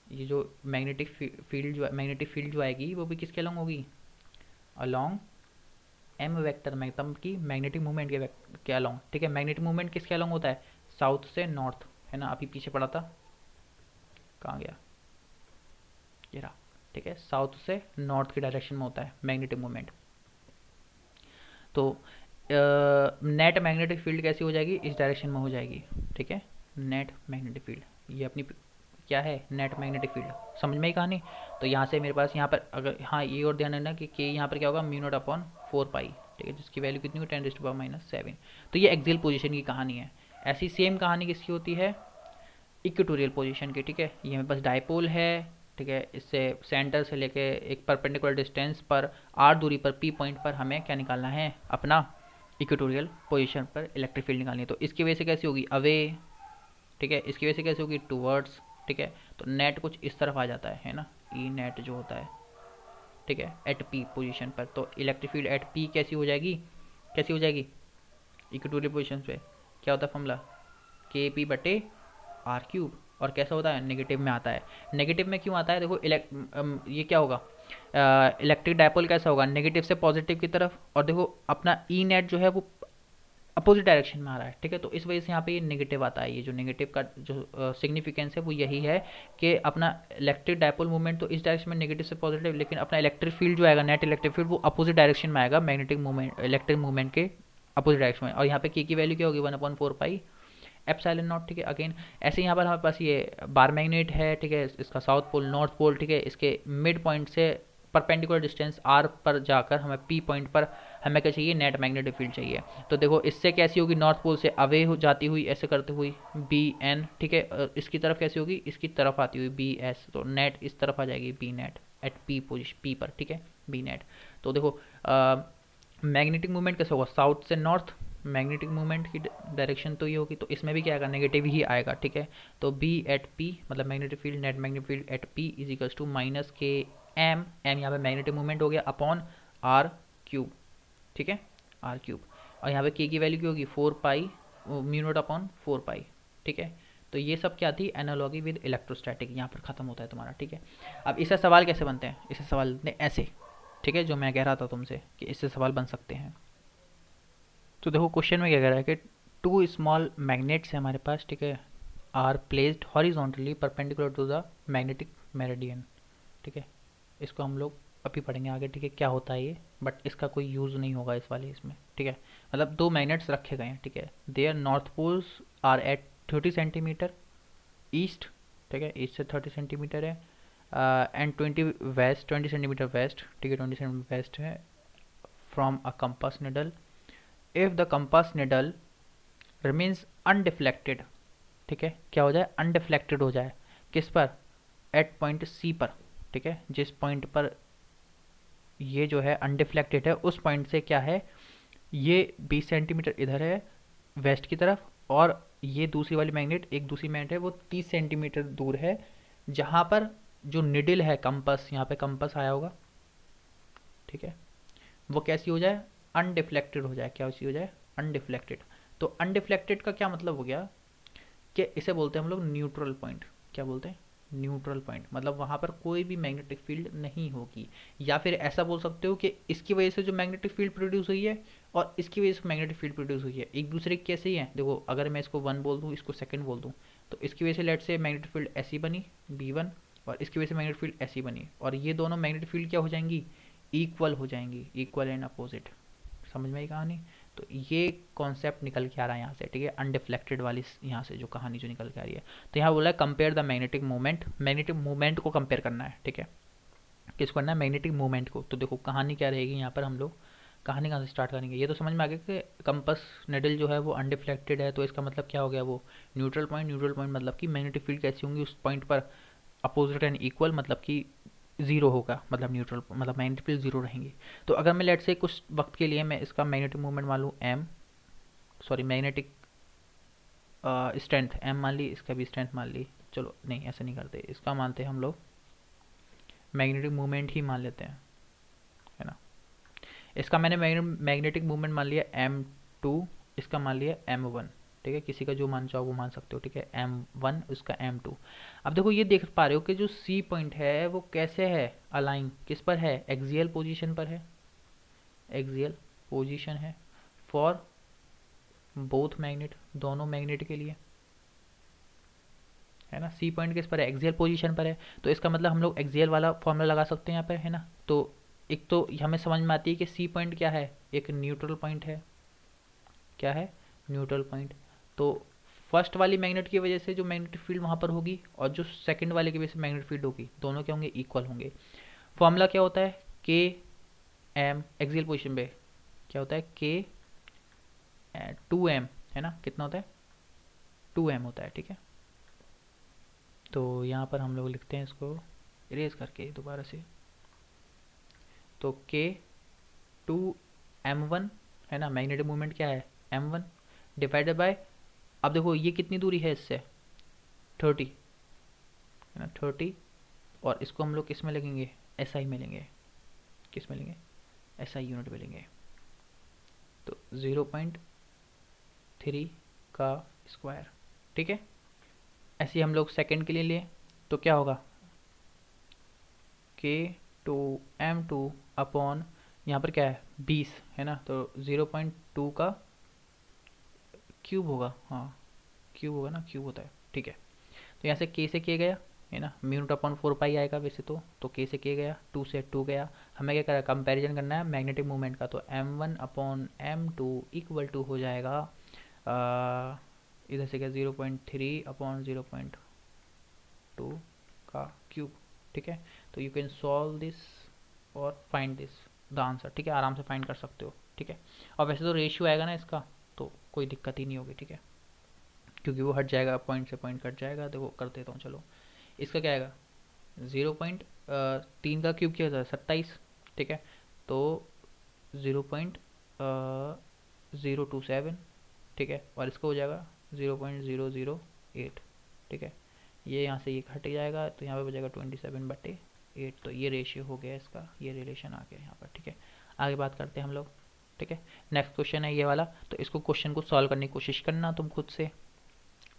ये जो मैग्नेटिक फील्ड जो आएगी वो भी किसके अलॉन्ग होगी, अलॉन्ग m वेक्टर, मतलब कि मैग्नेटिक मूवमेंट के अलॉन्ग, ठीक है। मैग्नेटिक मूवमेंट किसके अलॉन्ग होता है, साउथ से नॉर्थ, है ना, अभी पीछे पड़ा था, कहाँ गया, ये रहा, ठीक है, साउथ से नॉर्थ की डायरेक्शन में होता है मैग्नेटिक मूवमेंट। तो नेट मैग्नेटिक फील्ड कैसी हो जाएगी, इस डायरेक्शन में हो जाएगी, ठीक है, नेट मैग्नेटिक फील्ड, ये अपनी क्या है, नेट मैग्नेटिक फील्ड, समझ में ही कहानी। तो यहाँ से मेरे पास यहाँ पर अगर, हाँ ये और ध्यान रखना कि यहाँ पर क्या होगा, म्यू नॉट अपॉन 4 पाई, ठीक है, जिसकी वैल्यू कितनी हो 10⁻⁻7। तो ये एक्सियल पोजीशन की कहानी है। ऐसी सेम कहानी किसकी होती है, इक्वेटोरियल पोजीशन की। ठीक है, ये मेरे पास डायपोल है, ठीक है, इससे सेंटर से लेके एक परपेंडिकुलर डिस्टेंस पर r दूरी पर p पॉइंट पर हमें क्या निकालना है, अपना इक्वेटोरियल पोजीशन पर इलेक्ट्रिक फील्ड निकालनी है। तो इसकी वजह से कैसी होगी, अवे, ठीक है, इसकी वजह से कैसे होगी, टूवर्ड्स। ठीक है, तो नेट कुछ इस तरफ आ जाता है ना, ई नेट जो होता है, ठीक है, एट पी पोजीशन पर। तो इलेक्ट्रिक फील्ड एट पी कैसी हो जाएगी, कैसी हो जाएगी, इक्वेटोरियल पोजीशन पे क्या होता है फॉर्मूला, के पी बटे आर क्यूब। और कैसा होता है, नेगेटिव में आता है। नेगेटिव में क्यों आता है, देखो ये क्या होगा, इलेक्ट्रिक डायपोल कैसा होगा, नेगेटिव से पॉजिटिव की तरफ। और देखो अपना ई नेट जो है वो अपोजिट डायरेक्शन में आ रहा है। ठीक है, तो इस वजह से यहाँ पे ये नेगेटिव आता है। ये जो नेगेटिव का जो सिग्निफिकेंस है वो यही है कि अपना इलेक्ट्रिक डायपोल मूवमेंट तो इस डायरेक्शन में नेगेटिव से पॉजिटिव, लेकिन अपना इलेक्ट्रिक फील्ड जो आएगा, नेट इलेक्ट्रिक फील्ड, वो अपोजिट डायरेक्शन में आएगा, मैग्नेटिक मूवमेंट, इलेक्ट्रिक मूवमेंट के अपोजिट डायरेक्शन में। और यहाँ पे की वैल्यू क्या होगी, 1/4 पाई एप्सिलॉन नॉट। ठीक है, अगेन ऐसे यहाँ पर हमारे पास ये बार मैग्नेट है। ठीक है, इसका साउथ पोल नॉर्थ पोल, ठीक है, इसके मिड पॉइंट से परपेंडिकुलर डिस्टेंस r पर जाकर हमें p पॉइंट पर हमें क्या चाहिए, नेट मैग्नेटिक फील्ड चाहिए। तो देखो इससे कैसी होगी, नॉर्थ पोल से अवे हो जाती हुई ऐसे करते हुई bn, ठीक है, इसकी तरफ कैसी होगी, इसकी तरफ आती हुई bs। तो नेट इस तरफ आ जाएगी b net at p position p पर। ठीक है, b नेट। तो देखो मैग्नेटिक मूवमेंट कैसा होगा, साउथ से नॉर्थ, मैग्नेटिक मूवमेंट की डायरेक्शन तो ये होगी, तो इसमें भी क्या आएगा, नेगेटिव ही आएगा। ठीक है, तो b एट p मतलब magnetic field, net magnetic field at p is equals to minus के एम, एम यहाँ पे मैग्नेटिक मूवमेंट हो गया, अपॉन आर क्यूब। ठीक है, आर क्यूब। और यहाँ पे के की वैल्यू क्या होगी, 4 पाई म्यू नॉट अपॉन 4 पाई। ठीक है, तो ये सब क्या थी, एनालॉगी विद इलेक्ट्रोस्टैटिक, यहाँ पर खत्म होता है तुम्हारा। ठीक है, अब इससे सवाल कैसे बनते हैं, इससे सवाल बनते हैं ऐसे। ठीक है, जो मैं कह रहा था तुमसे कि इससे सवाल बन सकते हैं। तो देखो क्वेश्चन में क्या कह रहा है कि 2 स्मॉल मैग्नेट्स है हमारे पास। ठीक है, are placed horizontally perpendicular to the magnetic meridian. ठीक है, इसको हम लोग अभी पढ़ेंगे आगे। ठीक है, क्या होता है ये, बट इसका कोई यूज़ नहीं होगा इस वाले इसमें। ठीक है, मतलब 2 मैग्नेट्स रखे गए हैं। ठीक है, there north poles are at 30 centimetre east. ठीक है, ईस्ट से 30 सेंटीमीटर है, एंड 20 सेंटीमीटर वेस्ट। ठीक है, 20 सेंटीमीटर वेस्ट है from a compass needle. If the compass needle remains undeflected, ठीक है, क्या हो जाए, अनडिफ्लेक्टेड हो जाए, किस पर, एट पॉइंट सी पर। ठीक है, जिस पॉइंट पर ये जो है अनडिफ्लेक्टेड है, उस पॉइंट से क्या है, ये 20 सेंटीमीटर इधर है वेस्ट की तरफ, और ये दूसरी वाली मैग्नेट, एक दूसरी मैग्नेट है वो 30 सेंटीमीटर दूर है, जहाँ पर जो निडल है, कंपास, यहाँ पे कंपास आया होगा। ठीक है, वो कैसी हो जाए, अनडिफ्लेक्टेड हो जाए। क्या सी हो जाए, अनडिफ्लेक्टेड। तो अनडिफ्लेक्टेड का क्या मतलब हो गया कि इसे बोलते हैं हम लोग न्यूट्रल पॉइंट। क्या बोलते हैं, न्यूट्रल पॉइंट, मतलब वहाँ पर कोई भी मैग्नेटिक फील्ड नहीं होगी। या फिर ऐसा बोल सकते हो कि इसकी वजह से जो मैग्नेटिक फील्ड प्रोड्यूस हुई है और इसकी वजह से मैग्नेटिक फील्ड प्रोड्यूस हुई है, एक दूसरे के कैसे ही हैं। देखो अगर मैं इसको 1 बोल दूँ, इसको सेकंड बोल दूँ, तो इसकी वजह से लेट से मैग्नेटिक फील्ड ऐसी बनी b1, और इसकी वजह से मैग्नेटिक फील्ड ऐसी बनी, और ये दोनों मैग्नेटिक फील्ड क्या हो जाएंगी, इक्वल हो जाएंगी, इक्वल एंड अपोजिट। समझ में आई कहानी। तो ये कॉन्सेप्ट निकल के आ रहा है यहाँ से। ठीक है, अनडिफ्लेक्टेड वाली यहाँ से जो कहानी जो निकल के आ रही है। तो यहाँ बोला है compare the magnetic movement, magnetic movement को कंपेयर करना है। ठीक है, किसको करना है, मैग्नेटिक मूवमेंट को। तो देखो कहानी क्या रहेगी यहाँ पर, हम लोग कहानी कहाँ से स्टार्ट करेंगे। ये तो समझ में आ गया कि कंपास निडल जो है वो अनडिफ्लेक्टेड है, तो इसका मतलब क्या हो गया, वो न्यूट्रल पॉइंट। न्यूट्रल पॉइंट मतलब कि मैग्नेटिक फील्ड कैसी होंगी उस पॉइंट पर, अपोजिट एंड इक्वल, मतलब कि जीरो होगा, मतलब न्यूट्रल, मतलब मैग्नेटिक फील्ड जीरो रहेंगी। तो अगर मैं लेट से कुछ वक्त के लिए मैं इसका मैग्नेटिक मूवमेंट मान लूँ M, sorry magnetic strength M मान ली, इसका भी स्ट्रेंथ मान ली, चलो नहीं ऐसा नहीं करते, इसका मानते हैं हम लोग मैग्नेटिक मूवमेंट ही मान लेते हैं, है ना। इसका मैंने मैग्नेटिक मूवमेंट मान लिया m2, इसका मान लिया m1। ठीक है, किसी का जो मान चाहो वो मान सकते हो। ठीक है, m1 उसका m2। अब देखो ये देख पा रहे हो कि जो C पॉइंट है वो कैसे है, अलाइन किस पर है, एक्सियल पोजीशन पर है, एक्सियल पोजीशन है फॉर बोथ मैग्नेट, दोनों मैग्नेट के लिए, है ना। C पॉइंट किस पर है, एक्सियल पोजीशन पर है, तो इसका मतलब हम लोग एक्सियल वाला फॉर्मूला लगा सकते हैं यहाँ पर, है ना। तो एक तो हमें समझ में आती है कि C पॉइंट क्या है, एक न्यूट्रल पॉइंट है। क्या है, न्यूट्रल पॉइंट। तो फर्स्ट वाली मैग्नेट की वजह से जो मैग्नेटिक फील्ड वहाँ पर होगी, और जो सेकंड वाले की वजह से मैग्नेटिक फील्ड होगी, दोनों क्या होंगे, इक्वल होंगे। फॉर्मूला क्या होता है, के एम एक्सियल पोजीशन पे क्या होता है के 2m, है ना, कितना होता है 2m होता है, ठीक है। तो यहाँ पर हम लोग लिखते हैं इसको इरेज करके दोबारा से, तो के 2m1 है ना, मैग्नेटिक मूवमेंट क्या है m1 डिवाइडेड बाय, अब देखो ये कितनी दूरी है इससे 30, है ना 30, और इसको हम लोग किस में लेंगे SI में लेंगे, किस में लेंगे SI यूनिट में लेंगे, तो 0.3 का स्क्वायर, ठीक है। ऐसे ही हम लोग सेकंड के लिए लिए तो क्या होगा K2m2 अपॉन यहाँ पर क्या है 20, है ना, तो 0.2 का क्यूब होगा, हाँ क्यूब होगा ना, क्यूब होता है, ठीक है। तो यहाँ से K से किया गया, है ना, म्यू अपॉन 4 पाई आएगा वैसे तो K से किया गया, 2 से 2 गया, हमें क्या करना है कंपैरिजन करना है मैग्नेटिक मूवमेंट का, तो m1 upon m2 equal to हो जाएगा इधर से क्या 0.3 अपॉन 0.2 का क्यूब, ठीक है। तो यू कैन सॉल्व दिस और फाइंड दिस द आंसर, ठीक है, आराम से फाइंड कर सकते हो, ठीक है। और वैसे तो रेशियो आएगा ना इसका, तो कोई दिक्कत ही नहीं होगी, ठीक है, क्योंकि वो हट जाएगा, पॉइंट से पॉइंट कट जाएगा। देखो कर देता हूँ, चलो इसका क्या आएगा 0.3 का क्यूब क्या होता है 27, ठीक है, तो 0.027, ठीक है, और इसका हो जाएगा 0.008, ठीक है। ये यहाँ से ये हट जाएगा, तो यहाँ पे बचेगा 27/8, तो ये रेशियो हो गया इसका, ये रिलेशन आ गया यहाँ पर, ठीक है। आगे बात करते हैं हम लोग, ठीक है। नेक्स्ट क्वेश्चन है ये वाला, तो इसको क्वेश्चन को सॉल्व करने की कोशिश करना तुम खुद से,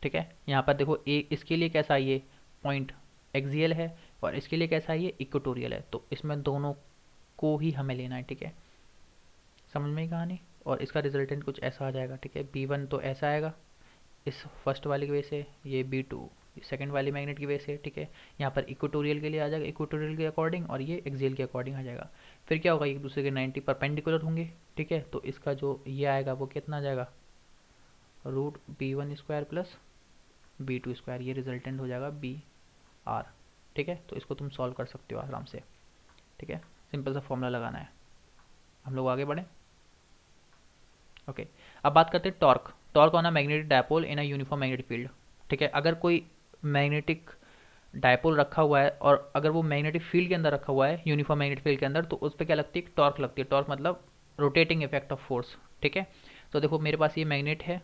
ठीक है। यहाँ पर देखो इसके लिए कैसा ये पॉइंट एक्सियल है और इसके लिए कैसा है ये इक्वेटोरियल है, तो इसमें दोनों को ही हमें लेना है, ठीक है, समझ में ही कहानी। और इसका रिजल्टेंट कुछ ऐसा आ जाएगा, ठीक है, B1 तो ऐसा आएगा इस फर्स्ट वाले की वजह से, ये B2 सेकंड वाली मैग्नेट की वजह से, ठीक है। यहाँ पर इक्वेटोरियल के लिए आ जाएगा इक्वेटोरियल के अकॉर्डिंग, और ये एक्सियल के अकॉर्डिंग आ जाएगा। फिर क्या होगा एक दूसरे के 90 परपेंडिकुलर होंगे, ठीक है, तो इसका जो ये आएगा वो कितना आ जाएगा √B1² प्लस B2², ये रिजल्टेंट हो जाएगा BR, ठीक है। तो इसको तुम सॉल्व कर सकते हो आराम से, ठीक है, सिंपल सा फॉर्मूला लगाना है। हम लोग आगे बढ़े, ओके। अब बात करते हैं torque. Torque on a magnetic dipole in a uniform magnetic field, ठीक है। अगर कोई मैग्नेटिक डायपोल रखा हुआ है और अगर वो मैग्नेटिक फील्ड के अंदर रखा हुआ है, यूनिफॉर्म मैग्नेटिक फील्ड के अंदर, तो उस पर क्या लगती है टॉर्क लगती है। टॉर्क मतलब रोटेटिंग इफेक्ट ऑफ फोर्स, ठीक है। तो देखो मेरे पास ये मैग्नेट है,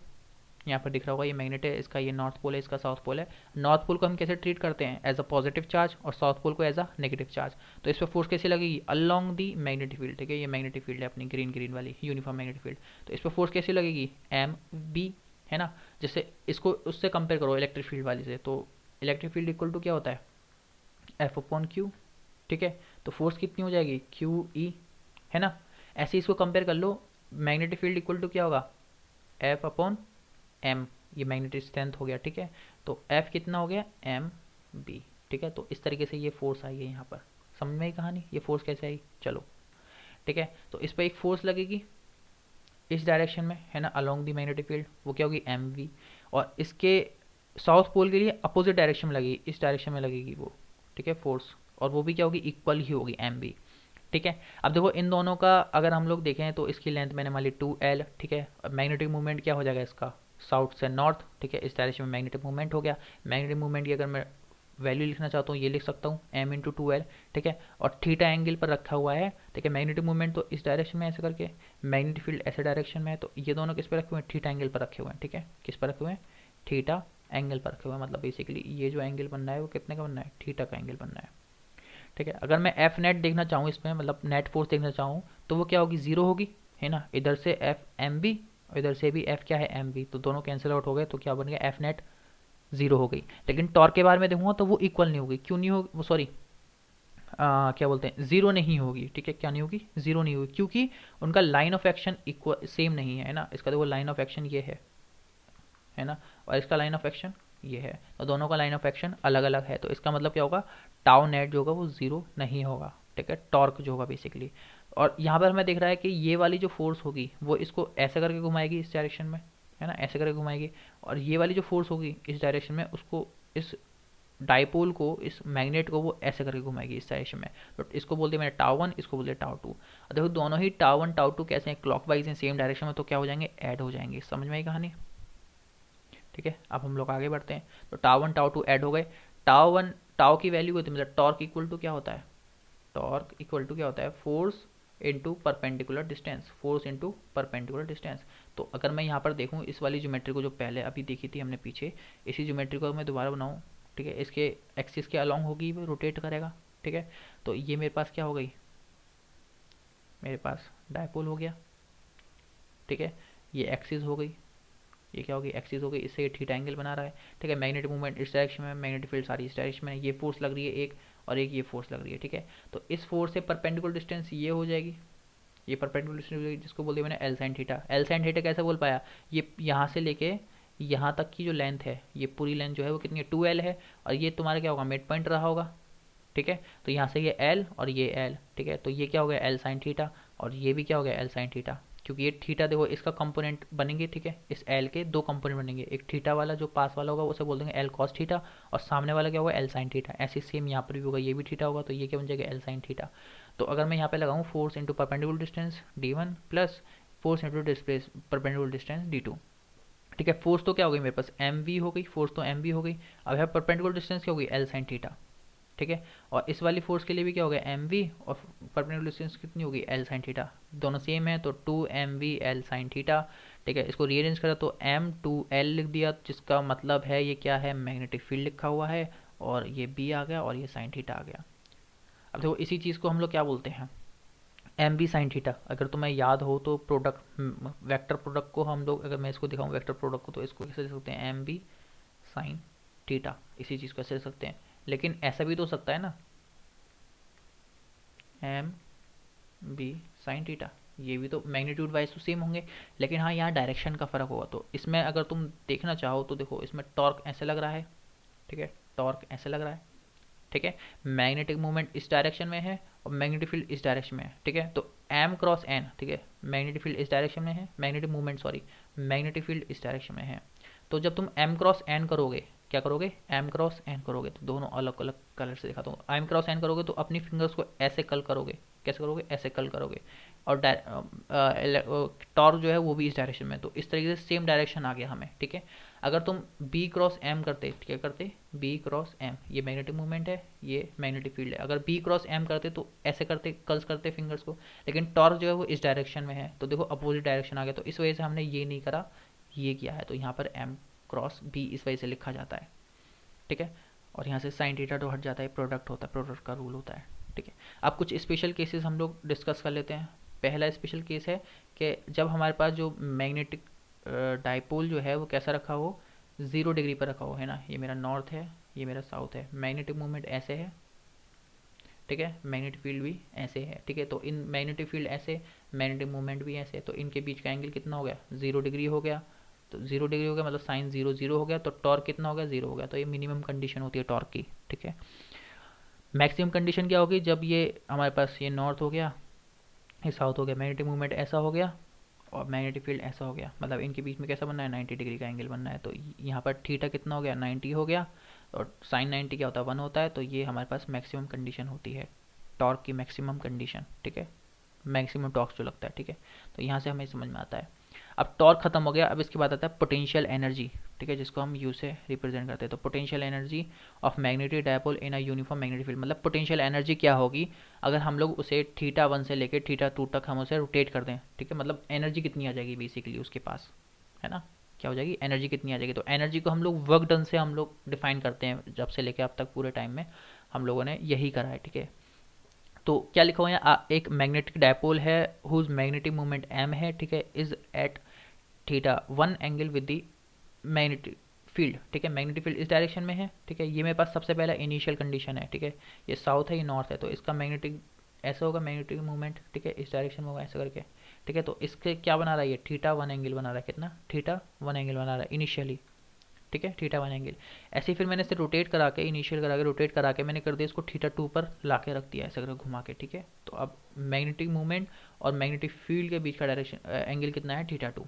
यहाँ पर दिख रहा होगा ये मैग्नेट है, इसका ये नॉर्थ पोल है, इसका साउथ पोल है। नॉर्थ पोल को हम कैसे ट्रीट करते हैं एज अ पॉजिटिव चार्ज और साउथ पोल को एज अ नेगेटिव चार्ज। तो इस पर फोर्स कैसे लगेगी अलोंग दी मैग्नेटिक फील्ड, ठीक है, ये मैग्नेटिक फील्ड है अपनी ग्रीन वाली यूनिफॉर्म मैग्नेटिक फील्ड। तो इस पर फोर्स कैसे लगेगी MB, है ना। जैसे इसको उससे कंपेयर करो इलेक्ट्रिक फील्ड वाली से, तो इलेक्ट्रिक फील्ड इक्वल टू क्या होता है F/Q, ठीक है। तो फोर्स कितनी हो जाएगी QE, है ना। ऐसे इसको कंपेयर कर लो, मैग्नेटिक फील्ड इक्वल टू क्या होगा F/M, ये मैग्नेटिक स्ट्रेंथ हो गया, ठीक है। तो F कितना हो गया MB, ठीक है। तो इस तरीके से ये फोर्स आई है यहाँ पर, समझ में आई कहानी, ये फोर्स कैसे आई, चलो ठीक है। तो इस पर एक फोर्स लगेगी इस डायरेक्शन में, है ना, अलोंग दी मैग्नेटिक फील्ड, वो क्या होगी MV, और इसके साउथ पोल के लिए अपोजिट डायरेक्शन में लगेगी, इस डायरेक्शन में लगेगी वो, ठीक है, फोर्स, और वो भी क्या होगी इक्वल ही होगी MB, ठीक है। अब देखो इन दोनों का अगर हम लोग देखें तो इसकी लेंथ मैंने मान ली 2L, ठीक है। मैग्नेटिक मूवमेंट क्या हो जाएगा इसका साउथ से नॉर्थ, ठीक है, इस डायरेक्शन में मैग्नेटिक मूवमेंट हो गया। मैग्नेटिक मूवमेंट की अगर मैं वैल्यू लिखना चाहता हूँ ये लिख सकता हूँ M×2L, ठीक है। और थीटा एंगल पर रखा हुआ है, ठीक है। मैग्नेटिक मूवमेंट तो इस डायरेक्शन में ऐसे करके, मैग्नेटिक फील्ड ऐसे डायरेक्शन में है, तो ये दोनों किस पर रखे हुए हैं थीटा एंगल पर रखे हुए हैं, ठीक है। किस पर रखे हुए हैं थीटा एंगल पर रखे हुए हैं, मतलब बेसिकली ये जो एंगल बनना है वो कितने का बनना है थीटा का एंगल बनना है, ठीक है। अगर मैं F नेट देखना चाहूँ इसमें, मतलब नेट फोर्स देखना चाहूँ, तो वो क्या होगी 0 होगी, है ना। इधर से FMB और इधर से भी F क्या है MB, तो दोनों कैंसिल आउट हो गए, तो क्या बन गया F नेट 0 हो गई। लेकिन टॉर्क के बारे में देखूंगा तो वो इक्वल नहीं होगी, क्यों नहीं होगी, वो सॉरी क्या बोलते हैं 0 नहीं होगी, ठीक है। क्या नहीं होगी 0 नहीं होगी, क्योंकि उनका line of action equal same नहीं है ना। इसका देखो लाइन ऑफ एक्शन ये है ना, और इसका लाइन ऑफ एक्शन ये है, तो दोनों का लाइन ऑफ एक्शन अलग अलग है। तो इसका मतलब क्या होगा टाउ नेट जो होगा वो 0 नहीं होगा, ठीक है, टॉर्क जो होगा बेसिकली। और यहाँ पर हमें दिख रहा है कि ये वाली जो फोर्स होगी वो इसको ऐसे करके घुमाएगी इस डायरेक्शन में, है ना, ऐसे करके घुमाएगी। और ये वाली जो फोर्स होगी इस डायरेक्शन में उसको इस डाइपोल को, इस मैग्नेट को वो ऐसे करके घुमाएगी इस डायरेक्शन में। तो इसको बोलते हैं मैंने टाउ वन, इसको बोलते हैं टाउ टू। देखो दोनों ही टाउ वन टाउ टू कैसे हैं, क्लॉकवाइज हैं, सेम डायरेक्शन में, तो क्या हो जाएंगे, ऐड हो जाएंगे। समझ में आई कहानी? ठीक है, अब हम लोग आगे बढ़ते हैं। तो tau one tau two add हो गए। टाउ वन, टाउ की वैल्यू होती है, मतलब टॉर्क इक्वल टू क्या होता है, टॉर्क इक्वल टू क्या होता है, force into perpendicular distance, force into perpendicular distance. तो अगर मैं यहाँ पर देखूँ इस वाली ज्योमेट्री को जो पहले अभी देखी थी हमने पीछे, इसी ज्योमेट्री को मैं दोबारा बनाऊँ, ठीक है, इसके एक्सिस के अलॉन्ग होगी, वो रोटेट करेगा। ठीक है, तो ये मेरे पास क्या हो गई, मेरे पास डायपोल हो गया। ठीक है, ये एक्सिस हो गई, ये क्या होगी, एक्सिस हो गई, इससे ये थीटा एंगल बना रहा है। ठीक है, मैग्नेटिक मूवमेंट इस डायरेक्शन में, मैग्नेटिक फील्ड सारी इस डायरेक्शन में, ये फोर्स लग रही है एक, और एक ये फोर्स लग रही है। ठीक है, तो इस फोर्स से परपेंडिकुलर डिस्टेंस ये हो जाएगी, ये परपेंडिकुलर डिस्टेंस हो जाएगी, जिसको बोल दिया मैंने L sine theta. L sine theta कैसे बोल पाया, ये यहाँ से लेके यहाँ तक की जो लेंथ है, ये पूरी लेंथ जो है वो कितनी है, 2L है, और ये तुम्हारा क्या होगा, मिड पॉइंट रहा होगा। ठीक है, तो यहाँ से ये L और ये L, ठीक है, तो ये क्या हो गया, L साइन थीटा, और ये भी क्या हो गया, L साइन थीटा, क्योंकि ये थीटा देखो इसका कंपोनेंट बनेंगे। ठीक है, इस L के दो कंपोनेंट बनेंगे, एक थीटा वाला जो पास वाला होगा उसे बोल देंगे L कॉस थीटा, और सामने वाला क्या होगा, L साइन थीटा। ऐसे सेम यहाँ पर भी होगा, ये भी थीटा होगा, तो ये क्या बन जाएगा, L साइन थीटा। तो अगर मैं यहाँ पे लगाऊँ force into perpendicular distance d1 plus force into displace perpendicular distance d2। ठीक है, फोर्स तो क्या हो गई मेरे पास, एम वी हो गई, फोर्स तो एम वी हो गई। अब यहाँ परपेंडिकुलर डिस्टेंस क्या होगी, एल साइन थीटा। ठीक है, और इस वाली फोर्स के लिए भी क्या हो गया, एम वी, और परपेंडिकुलर डिस्टेंस कितनी होगी, एल साइन थीटा, दोनों सेम है, तो 2 mv L साइन थीटा। ठीक है, इसको रीअरेंज करा तो M2L लिख दिया, जिसका मतलब है ये क्या है, मैग्नेटिक फील्ड लिखा हुआ है, और ये B आ गया, और ये साइन थीटा आ गया। अब देखो इसी चीज़ को हम लोग क्या बोलते हैं, एम बी साइन थीटा। अगर तुम्हें याद हो तो प्रोडक्ट, वेक्टर प्रोडक्ट को हम लोग, अगर मैं इसको दिखाऊं वेक्टर प्रोडक्ट को, तो इसको कैसे लिख सकते हैं, एम बी साइन थीटा, इसी चीज़ को ऐसे लिख सकते हैं। लेकिन ऐसा भी तो हो सकता है ना, एम बी साइन थीटा, ये भी तो मैग्नीट्यूड वाइज तो सेम होंगे, लेकिन हाँ यहाँ डायरेक्शन का फ़र्क होगा। तो इसमें अगर तुम देखना चाहो तो देखो, इसमें टॉर्क ऐसे लग रहा है, ठीक है, टॉर्क ऐसे लग रहा है। ठीक है, मैग्नेटिक मूवमेंट इस डायरेक्शन में है, और मैग्नेटिक फील्ड इस डायरेक्शन में है। ठीक है, तो एम क्रॉस एन, ठीक है, मैग्नेटिक फील्ड इस डायरेक्शन में है, magnetic movement sorry, magnetic field इस डायरेक्शन में है। तो जब तुम एम क्रॉस एन करोगे, क्या करोगे, एम क्रॉस एन करोगे, तो दोनों अलग अलग कलर से दिखाता हूँ। एम क्रॉस एन करोगे तो अपनी फिंगर्स को ऐसे कल करोगे, कैसे करोगे, ऐसे कल करोगे, और टॉर्क जो है वो भी इस डायरेक्शन में, तो इस तरीके से सेम डायरेक्शन आ गया हमें। ठीक है, अगर तुम बी क्रॉस एम करते, क्या करते, बी क्रॉस एम, ये मैग्नेटिक मूवमेंट है, ये मैग्नेटिक फील्ड है, अगर बी क्रॉस एम करते तो ऐसे करते, कर्ल्स करते फिंगर्स को, लेकिन टॉर्क जो है वो इस डायरेक्शन में है, तो देखो अपोजिट डायरेक्शन आ गया, तो इस वजह से हमने ये नहीं करा, ये किया है, तो यहाँ पर एम क्रॉस बी इस वजह से लिखा जाता है। ठीक है, और यहाँ से साइन थीटा तो हट जाता है, प्रोडक्ट होता है, प्रोडक्ट का रूल होता है। ठीक है, अब कुछ स्पेशल केसेस हम लोग डिस्कस कर लेते हैं। पहला स्पेशल केस है कि जब हमारे पास जो मैग्नेटिक डाइपोल जो है वो कैसा रखा हो, 0 डिग्री पर रखा हो, है ना, ये मेरा नॉर्थ है, ये मेरा साउथ है, मैग्नेटिक मूवमेंट ऐसे है। ठीक है, मैग्नेटिक फील्ड भी ऐसे है। ठीक है, तो इन मैग्नेटिक फील्ड ऐसे, मैग्नेटिक मूवमेंट भी ऐसे, तो इनके बीच का एंगल कितना हो गया, 0 डिग्री हो गया। तो 0 डिग्री हो गया मतलब साइन 0 0 हो गया, तो टॉर्क कितना हो गया, 0 हो गया। तो ये मिनिमम कंडीशन होती है टॉर्क की। ठीक है, मैक्सिमम कंडीशन क्या होगी, जब ये हमारे पास ये नॉर्थ हो गया, ये साउथ हो गया, मैग्नेटिक मूवमेंट ऐसा हो गया, और मैग्नेटिक फील्ड ऐसा हो गया, मतलब इनके बीच में कैसा बनना है, 90 डिग्री का एंगल बनना है। तो यहाँ पर थीटा कितना हो गया, 90 हो गया, और साइन 90 क्या होता है, 1 होता है। तो ये हमारे पास मैक्सिमम कंडीशन होती है, टॉर्क की मैक्सिमम कंडीशन। ठीक है, मैक्सिमम टॉर्क जो लगता है। ठीक है, तो यहाँ से हमें समझ में आता है। अब टॉर्क खत्म हो गया, अब इसके बाद आता है पोटेंशियल एनर्जी। ठीक है, जिसको हम यू से रिप्रेजेंट करते हैं। तो potential energy of magnetic dipole in a uniform magnetic field, मतलब पोटेंशियल एनर्जी क्या होगी अगर हम लोग उसे θ1 से लेकर θ2 तक हम उसे रोटेट कर दें। ठीक है, मतलब एनर्जी कितनी आ जाएगी बेसिकली उसके पास, है ना, क्या हो जाएगी, एनर्जी कितनी आ जाएगी। तो एनर्जी को हम लोग वर्क डन से हम लोग डिफाइन करते हैं, जब से लेकर अब तक पूरे टाइम में हम लोगों ने यही करा है। ठीक है, तो क्या लिखा हुआ है, एक मैग्नेटिक डायपोल है हुज मैग्नेटिक मूवमेंट एम है। ठीक है, is at θ1 angle with the magnetic field. ठीक है, मैग्नेटिक फील्ड इस डायरेक्शन में है। ठीक है, ये मेरे पास सबसे पहला इनिशियल कंडीशन है। ठीक है, ये साउथ है, ये नॉर्थ है, तो इसका मैग्नेटिक ऐसा होगा, मैग्नेटिक मूवमेंट। ठीक है, इस डायरेक्शन में होगा ऐसा करके। ठीक है, तो इसके क्या बना रहा है, ये θ1 एंगल बना रहा है, कितना, θ1 एंगल बना रहा है इनिशियली। ठीक है, θ1 एंगल। ऐसे ही फिर मैंने इसे रोटेट करा के, इनिशियल करा के, रोटेट करा के मैंने कर दिया इसको θ2 पर ला के रख दिया ऐसा करके घुमा के। ठीक है, तो अब मैग्नेटिक मूवमेंट और मैग्नेटिक फील्ड के बीच का डायरेक्शन एंगल कितना है, θ2।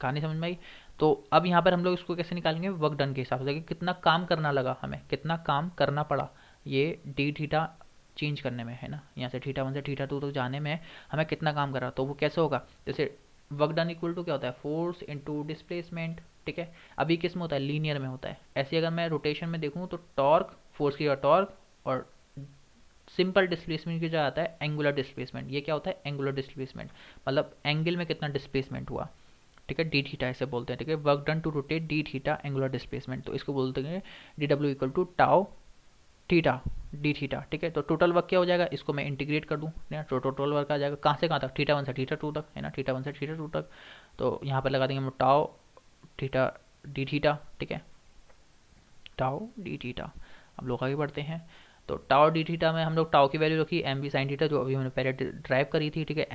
कहानी समझ में आई। तो अब यहाँ पर हम लोग इसको कैसे निकालेंगे, वर्क डन के हिसाब से कि कितना काम करना लगा, हमें कितना काम करना पड़ा ये डी थीटा चेंज करने में, है ना, यहाँ से थीटा 1 से थीटा 2 तक जाने में हमें कितना काम करा। तो वो कैसे होगा, जैसे वर्क डन इक्वल टू क्या होता है, फोर्स इनटू डिस्प्लेसमेंट, ठीक है। अभी किस में होता है, लीनियर में होता है। ऐसे अगर मैं रोटेशन में देखूँ तो टॉर्क, फोर्स की टॉर्क, और सिंपल डिस्प्लेसमेंट की जगह आता है एंगुलर डिस्प्लेसमेंट। ये क्या होता है, एंगुलर डिस्प्लेसमेंट, मतलब एंगल में कितना डिस्प्लेसमेंट हुआ, ठीक है, डी थीटा ऐसे बोलते हैं, ठीक है। Work done to rotate d theta angular displacement, तो इसको बोलते हैं डी डब्ल्यू equal to tau theta d theta, ठीक है। तो टोटल वर्क क्या हो जाएगा, इसको मैं इंटीग्रेट कर दूँ ना, तो टोटल वर्क आ जाएगा कहाँ से कहाँ तक, थीटा 1 से थीटा 2 तक, है ना, थीटा 1 से थीटा 2 तक। तो यहाँ पर लगा देंगे हम टाउ थीटा डी थीटा, ठीक है, टाउ डी थीटा। हम लोग आगे बढ़ते हैं। तो टाउ डी थीटा में हम लोग टाउ की वैल्यू रखी एम बी साइन थीटा, जो अभी हमने पहले ड्राइव करी थी, ठीक है।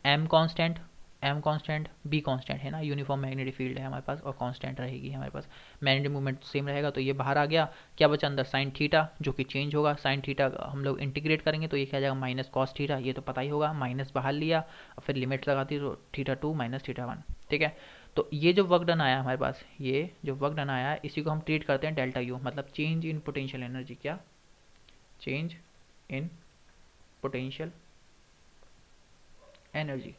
M constant, M constant, B constant, है ना, यूनिफॉर्म मैग्नेटिक फील्ड है हमारे पास और कांस्टेंट रहेगी हमारे पास, मैग्नेटिक मूवमेंट सेम रहेगा। तो ये बाहर आ गया, क्या बचा अंदर, साइन थीटा जो कि चेंज होगा। साइन थीटा हम लोग इंटीग्रेट करेंगे तो ये क्या जाएगा, माइनस कॉस थीटा, ये तो पता ही होगा, माइनस बाहर लिया और फिर लिमिट लगाती तो थीटा 2 माइनस थीटा 1, ठीक है। तो ये जो वर्क डन आया हमारे पास, ये जो वर्क डन आया इसी को हम ट्रीट करते हैं डेल्टा यू, मतलब चेंज इन पोटेंशियल एनर्जी, क्या, चेंज इन पोटेंशियल एनर्जी,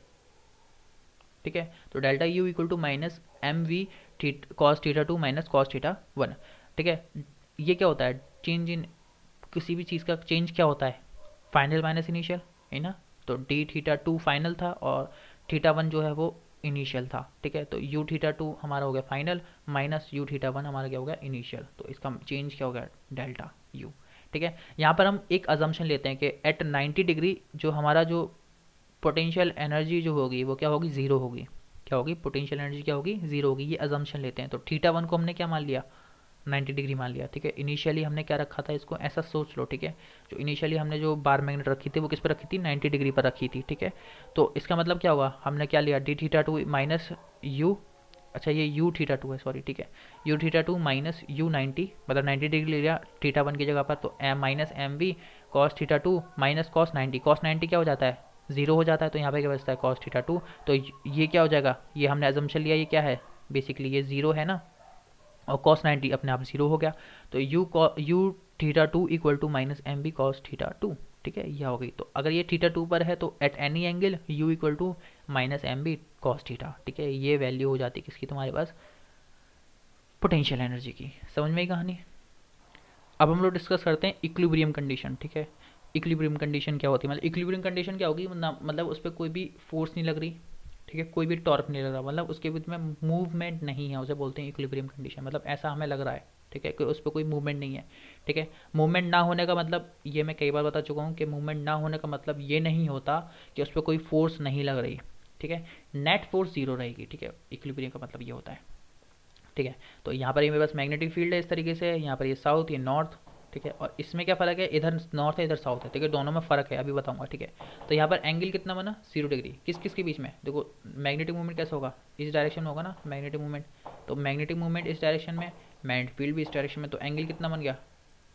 ठीक है। तो delta U equal to minus M V cos theta 2 minus cos theta 1, ठीक है। ये क्या होता है, चेंज इन, किसी भी चीज़ का चेंज क्या होता है, फाइनल माइनस इनिशियल, है ना। तो डी थीटा 2 फाइनल था और थीटा 1 जो है वो इनिशियल था, ठीक है। तो यू थीटा 2 हमारा हो गया फाइनल, माइनस यू थीटा 1 हमारा क्या हो गया, इनिशियल। तो इसका चेंज क्या हो गया, डेल्टा यू, ठीक है। यहाँ पर हम एक अजम्पशन लेते हैं कि एट 90 डिग्री जो हमारा जो पोटेंशियल एनर्जी जो होगी वो क्या होगी, जीरो होगी, क्या होगी, पोटेंशियल एनर्जी क्या होगी, जीरो होगी, ये अजम्पशन लेते हैं। तो थीटा 1 को हमने क्या मान लिया, 90 डिग्री मान लिया, ठीक है। इनिशियली हमने क्या रखा था, इसको ऐसा सोच लो, ठीक है। जो इनिशियली हमने जो बार मैग्नेट रखी थी वो किस पर रखी थी, 90 डिग्री पर रखी थी, ठीक है। तो इसका मतलब क्या होगा, हमने क्या लिया, डी थीटा 2 माइनस यू, अच्छा ये यू थीटा 2 है, सॉरी, ठीक है, यू थीटा 2 माइनस यू 90, मतलब 90 डिग्री ले लिया थीटा 1 की जगह पर। तो M minus M V cos theta 2 minus cos 90, cos 90 क्या हो जाता है, जीरो हो जाता है। तो यहाँ पे क्या बचता है, कॉस थीटा 2। तो ये क्या हो जाएगा, ये हमने अजम्पशन लिया, ये क्या है, बेसिकली ये जीरो है ना, और कॉस 90 अपने आप जीरो हो गया। तो U theta 2 equal to minus M B cos theta 2, ठीक है, यह हो गई। तो अगर ये थीटा 2 पर है तो at any angle U equal to minus M B cos theta, ठीक है। ये वैल्यू हो जाती है किसकी, तुम्हारे पास पोटेंशियल एनर्जी की। समझ में ही कहानी। अब हम लोग डिस्कस करते हैं इक्विलिब्रियम कंडीशन, ठीक है। इक्विलिब्रियम कंडीशन क्या होती है, मतलब इक्विलिब्रियम कंडीशन क्या होगी, मतलब उस पर कोई भी फोर्स नहीं लग रही, ठीक है, कोई भी टॉर्क नहीं लग रहा, मतलब उसके बीच में मूवमेंट नहीं है, उसे बोलते हैं इक्विलिब्रियम कंडीशन। मतलब ऐसा हमें लग रहा है, ठीक है, कि उस पर कोई मूवमेंट नहीं है, ठीक है। मूवमेंट ना होने का मतलब, ये मैं कई बार बता चुका हूँ कि मूवमेंट ना होने का मतलब ये नहीं होता कि उस पर कोई फोर्स नहीं लग रही, ठीक है। नेट फोर्स जीरो रहेगी, ठीक है, इक्विलिब्रियम का मतलब ये होता है, ठीक है। तो यहाँ पर ये मेरे पास मैग्नेटिक फील्ड है इस तरीके से, यहाँ पर ये साउथ, ये नॉर्थ, ठीक है। और इसमें क्या फ़र्क है, इधर नॉर्थ है इधर साउथ है, ठीक है, दोनों में फ़र्क है, अभी बताऊंगा, ठीक है। तो यहाँ पर एंगल कितना बना, 0 डिग्री, किस किस के बीच में, देखो मैग्नेटिक मूवमेंट कैसा होगा, इस डायरेक्शन में होगा ना मैग्नेटिक मूवमेंट। तो मैग्नेटिक मूवमेंट इस डायरेक्शन में, मैग्नेटिक फील्ड भी इस डायरेक्शन में, तो एंगल कितना बन गया,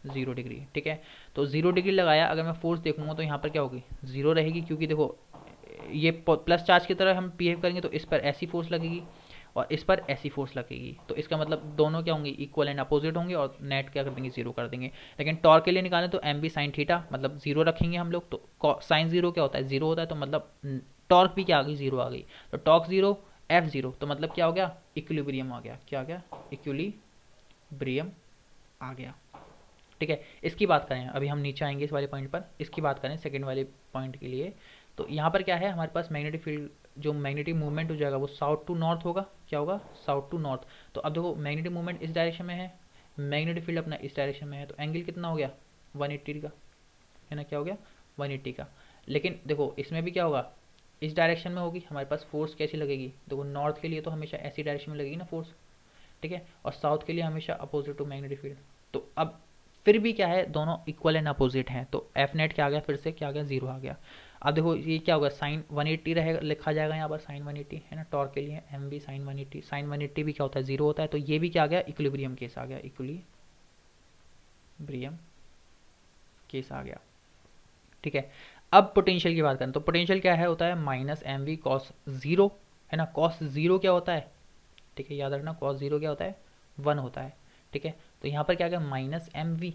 0 डिग्री, ठीक है। तो 0 डिग्री लगाया, अगर मैं फोर्स देखूंगा तो यहाँ पर क्या होगी, जीरो रहेगी, क्योंकि देखो ये प्लस चार्ज की तरह हम बिहेव करेंगे तो इस पर ऐसी फोर्स लगेगी और इस पर ऐसी फोर्स लगेगी। तो इसका मतलब दोनों क्या होंगे, इक्वल एंड अपोजिट होंगे, और नेट क्या कर देंगे, जीरो कर देंगे। लेकिन टॉर्क के लिए निकालें तो एम बी साइन थीटा, मतलब जीरो रखेंगे हम लोग। तो साइन जीरो क्या होता है, जीरो होता है, तो मतलब टॉर्क भी क्या आ गई, जीरो आ गई। तो टॉर्क जीरो, एफ जीरो, तो मतलब क्या हो गया, इक्विलिब्रियम आ गया, क्या आ गया, इक्विलिब्रियम आ गया, ठीक है। इसकी बात करें, अभी हम नीचे आएंगे इस वाले पॉइंट पर, इसकी बात करें सेकंड वाले पॉइंट के लिए। तो यहाँ पर क्या है, हमारे पास मैग्नेटिक फील्ड, जो मैग्नेटिक मूवमेंट हो जाएगा वो साउथ टू नॉर्थ होगा, क्या होगा, साउथ टू नॉर्थ। तो अब देखो मैग्नेटिक मूवमेंट इस डायरेक्शन में है, मैग्नेटिक फील्ड अपना इस डायरेक्शन में है, तो एंगल कितना हो गया, 180 का, है ना, क्या हो गया, 180 का। लेकिन देखो इसमें भी क्या होगा, इस डायरेक्शन में होगी हमारे पास फोर्स कैसी लगेगी, देखो नॉर्थ के लिए तो हमेशा ऐसी डायरेक्शन में लगेगी ना फोर्स, ठीक है, और साउथ के लिए हमेशा अपोजिट टू मैग्नेटिक फील्ड। तो अब फिर भी क्या है, दोनों इक्वल एंड अपोजिट हैं, तो एफ नेट क्या आ गया, फिर से क्या आ गया, जीरो आ गया। अब देखो ये क्या होगा, साइन 180 रहेगा, लिखा जाएगा यहाँ पर साइन 180, है ना, टॉर्क के लिए एम बी साइन 180, साइन 180 भी क्या होता है, जीरो होता है। तो ये भी क्या आ गया, इक्विलिब्रियम केस आ गया, इक्विलिब्रियम केस आ गया, ठीक है। अब पोटेंशियल की बात करें तो पोटेंशियल क्या है, होता है minus M V cos zero, है ना। कॉस जीरो क्या होता है, ठीक है, याद रखना कॉस जीरो क्या होता है, 1 होता है। ठीक है, तो यहाँ पर क्या आ गया माइनस एम वी,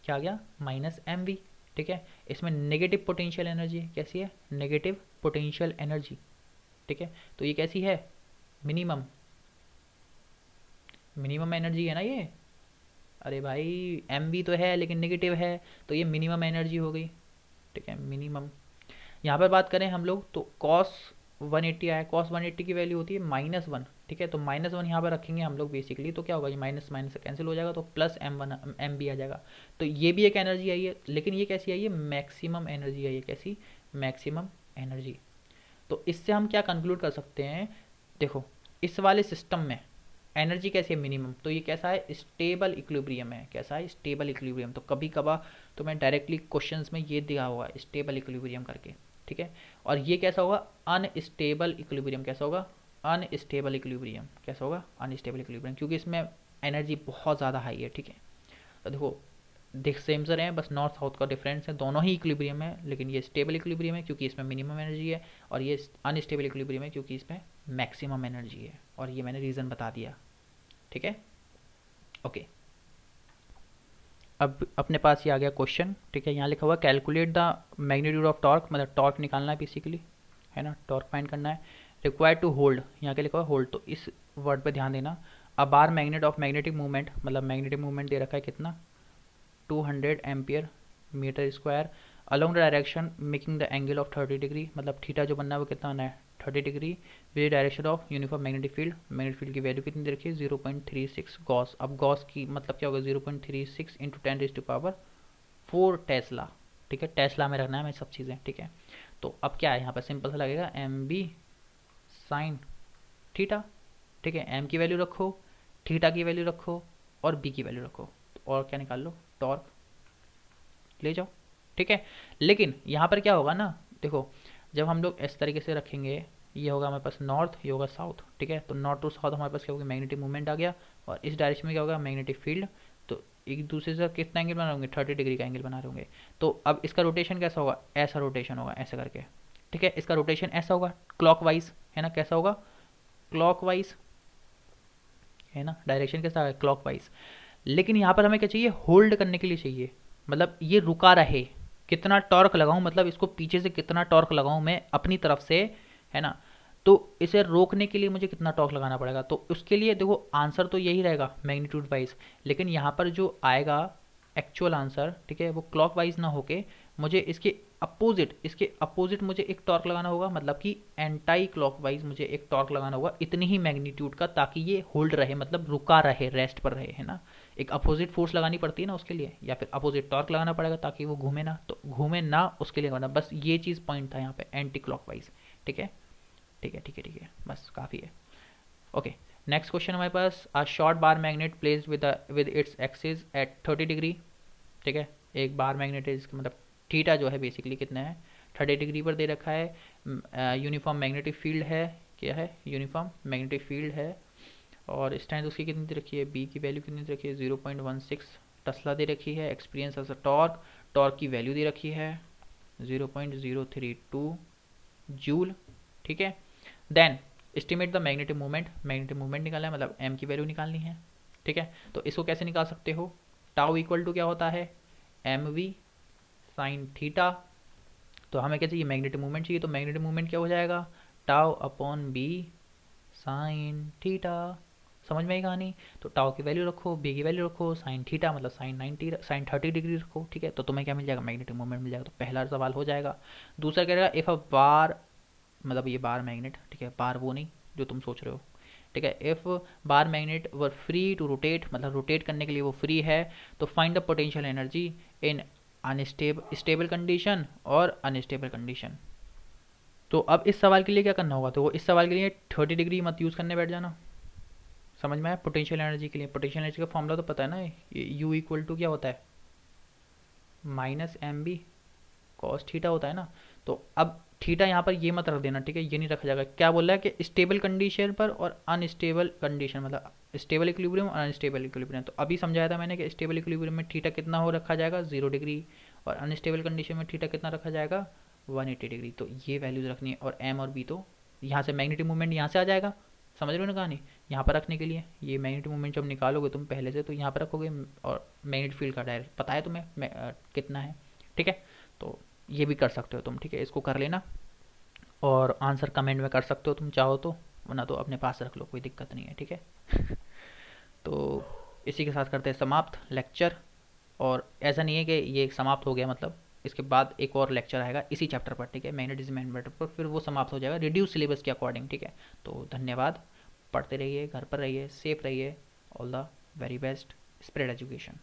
क्या आ गया माइनस एम वी। ठीक है, इसमें नेगेटिव पोटेंशियल एनर्जी है, कैसी है, नेगेटिव पोटेंशियल एनर्जी। ठीक है, तो ये कैसी है, मिनिमम, मिनिमम एनर्जी है ना ये। अरे भाई एम वी तो है लेकिन नेगेटिव है, तो ये मिनिमम एनर्जी हो गई। ठीक है, मिनिमम। यहाँ पर बात करें हम लोग तो कॉस 180 आया, कॉस 180 की वैल्यू होती है -1। ठीक है, तो -1 यहाँ पर रखेंगे हम लोग बेसिकली, तो क्या होगा, ये माइनस माइनस से कैंसिल हो जाएगा, तो प्लस M1 एम बी आ जाएगा। तो ये भी एक एनर्जी आई है, लेकिन ये कैसी आई है, मैक्सिमम एनर्जी आई है, कैसी, मैक्सिमम एनर्जी। तो इससे हम क्या कंक्लूड कर सकते हैं, देखो इस वाले सिस्टम में एनर्जी कैसी है, मिनिमम, तो ये कैसा है, स्टेबल इक्विलिब्रियम है, कैसा है, स्टेबल इक्विलिब्रियम। तो कभी कभार तो मैं डायरेक्टली क्वेश्चंस में ये दिया हुआ है स्टेबल इक्विलिब्रियम करके। ठीक है, और ये कैसा होगा, अनस्टेबल इक्विलिब्रियम, कैसा होगा, अनस्टेबल इक्विलिब्रियम, कैसा होगा, अनस्टेबल इक्विलिब्रियम, क्योंकि इसमें एनर्जी बहुत ज़्यादा हाई है। ठीक है, तो देखो देख सेम से रहे हैं, बस नॉर्थ साउथ का डिफरेंस है, दोनों ही इक्विलिब्रियम है, लेकिन ये स्टेबल इक्विलिब्रियम है क्योंकि इसमें मिनिमम एनर्जी है, और ये अनस्टेबल इक्विलिब्रियम है क्योंकि इसमें मैक्सिमम एनर्जी है, और ये मैंने रीज़न बता दिया। ठीक है, ओके। अब अपने पास ये आ गया क्वेश्चन। ठीक है, यहाँ लिखा हुआ calculate the magnitude of torque, मतलब टॉर्क निकालना है बेसिकली, है ना, टॉर्क फाइंड करना है। रिक्वायर्ड टू होल्ड, यहाँ क्या लिखा हुआ होल्ड, तो इस वर्ड पे ध्यान देना। A bar magnet of magnetic movement, मतलब मैग्नेटिक मूवमेंट दे रखा है कितना, 200 ampere metre square along the direction making the angle of 30 degree, मतलब थीटा जो बनना है वो कितना बनना है, 30 degree with direction of uniform magnetic field. Magnetic field की वैल्यू कितनी दे रखी है, 0.36 गॉस। अब गॉस की मतलब क्या होगा, 0.36 इंटू 10⁻⁴ टेस्ला। ठीक है, टेस्ला में रखना है हमें सब चीज़ें। ठीक है, तो अब क्या है यहाँ पर, सिंपल सा लगेगा एम बी साइन थीटा। ठीक है, एम की वैल्यू रखो, थीटा की वैल्यू रखो, और बी की वैल्यू रखो, और क्या निकाल लो, टॉर्क ले जाओ। ठीक है, लेकिन यहाँ पर क्या होगा ना, देखो जब हम लोग इस तरीके से रखेंगे, ये होगा हमारे पास नॉर्थ, ये होगा साउथ। ठीक है, तो नॉर्थ टू साउथ हमारे पास क्या होगा, मैग्नेटिक मूवमेंट आ गया, और इस डायरेक्शन में क्या होगा, मैग्नेटिक फील्ड। तो एक दूसरे से कितना एंगल बना रहे होंगे, 30 डिग्री का एंगल बना रहे होंगे। तो अब इसका रोटेशन कैसा होगा, ऐसा रोटेशन होगा, ऐसा करके। ठीक है, इसका रोटेशन ऐसा होगा क्लॉकवाइज, है ना, कैसा होगा, क्लॉकवाइज, है ना, डायरेक्शन कैसा है, क्लॉकवाइज। लेकिन यहाँ पर हमें क्या चाहिए, होल्ड करने के लिए चाहिए, मतलब ये रुका रहे, कितना टॉर्क लगाऊं, मतलब इसको पीछे से कितना टॉर्क लगाऊं मैं अपनी तरफ से, है ना, तो इसे रोकने के लिए मुझे कितना टॉर्क लगाना पड़ेगा। तो उसके लिए देखो आंसर तो यही रहेगा मैग्नीट्यूड वाइज, लेकिन यहाँ पर जो आएगा एक्चुअल आंसर, ठीक है, वो क्लॉक वाइज ना होके मुझे इसके अपोजिट मुझे एक टॉर्क लगाना होगा, मतलब कि एंटाई क्लॉकवाइज मुझे एक टॉर्क लगाना होगा इतनी ही मैग्नीट्यूड का, ताकि ये होल्ड रहे, मतलब रुका रहे, रेस्ट पर रहे, है ना। एक अपोजिट फोर्स लगानी पड़ती है ना उसके लिए, या फिर अपोजिट टॉर्क लगाना पड़ेगा ताकि वो घूमे ना, तो घूमे ना उसके लिए करना, बस ये चीज़ पॉइंट था यहाँ पे, एंटी क्लॉकवाइज। ठीक है, ठीक है, ठीक है, ठीक है, बस काफ़ी है। ओके, नेक्स्ट क्वेश्चन हमारे पास, a short bar magnet placed with its axis at 30 degree. ठीक है, एक बार मैग्नेट है इसका मतलब थीटा जो है बेसिकली कितना है, 30 डिग्री पर दे रखा है। यूनिफॉर्म मैग्नेटिक फील्ड है, क्या है, यूनिफॉर्म मैग्नेटिक फील्ड है, और स्ट्रेंथ उसकी कितनी दे रखी है, बी की वैल्यू कितनी दे रखी है, 0.16 टेस्ला दे रखी है। Experience as a torque, torque की वैल्यू दे रखी है 0.032 जूल। ठीक है, then estimate the magnetic movement, magnetic movement निकालना है, मतलब एम की वैल्यू निकालनी है। ठीक है, तो इसको कैसे निकाल सकते हो, टाउ इक्वल टू क्या होता है, एम वी साइन थीटा। तो हमें क्या चाहिए, मैग्नेटिक मूवमेंट चाहिए, तो मैग्नेटिक मूवमेंट क्या हो जाएगा, tau upon B sine theta. समझ में आई कहानी, तो टाउ की वैल्यू रखो, बी की वैल्यू रखो, साइन थीटा मतलब साइन 30 डिग्री रखो। ठीक है, तो तुम्हें क्या मिल जाएगा, मैग्नेटिक मूवमेंट मिल जाएगा। तो पहला सवाल हो जाएगा। दूसरा क्या रहेगा, इफ अ बार, मतलब ये बार मैग्नेट, ठीक है, बार वो नहीं जो तुम सोच रहे हो। ठीक है, if bar magnet were free to rotate, मतलब रोटेट करने के लिए वो फ्री है, तो find the potential energy in stable condition और अनस्टेबल कंडीशन। तो अब इस सवाल के लिए क्या करना होगा, तो इस सवाल के लिए 30 डिग्री मत यूज़ करने बैठ जाना। समझ में आया, पोटेंशियल एनर्जी के लिए, पोटेंशियल एनर्जी का फॉर्मूला तो पता है ना, यू इक्वल टू क्या होता है, minus M B cos theta होता है ना। तो अब थीटा यहाँ पर ये मत रख देना, ठीक है, ये नहीं रखा जाएगा। क्या बोल रहा है कि स्टेबल कंडीशन पर और अनस्टेबल कंडीशन, मतलब स्टेबल इक्विलिब्रियम और अनस्टेबल इक्विलिब्रियम। तो अभी समझाया था मैंने कि स्टेबल इक्विलिब्रियम में थीटा कितना हो रखा जाएगा, 0 डिग्री, और अनस्टेबल कंडीशन में थीटा कितना रखा जाएगा, 180 डिग्री। तो ये वैल्यूज रखनी है, और एम और बी तो यहाँ से मैग्नेटिक मूवमेंट यहाँ से आ जाएगा, समझ रहे हो ना कहानी। यहाँ पर रखने के लिए ये मैग्नेटिक मोमेंट जब निकालोगे तुम पहले से तो यहाँ पर रखोगे, और मैग्नेटिक फील्ड का डायरेक्ट पता है तुम्हें कितना है, ठीक है। तो ये भी कर सकते हो तुम, ठीक है, इसको कर लेना। और आंसर कमेंट में कर सकते हो तुम चाहो तो, वरना तो अपने पास रख लो, कोई दिक्कत नहीं है, ठीक है। तो इसी के साथ करते हैं समाप्त लेक्चर। और ऐसा नहीं है कि ये समाप्त हो गया मतलब, इसके बाद एक और लेक्चर आएगा इसी चैप्टर पर, ठीक है, मैग्नेटिज्म एंड मैटर पर, फिर वो समाप्त हो जाएगा रिड्यूस सिलेबस के अकॉर्डिंग, ठीक है। तो धन्यवाद, पढ़ते रहिए, घर पर रहिए, सेफ रहिए, all the very best, spread education.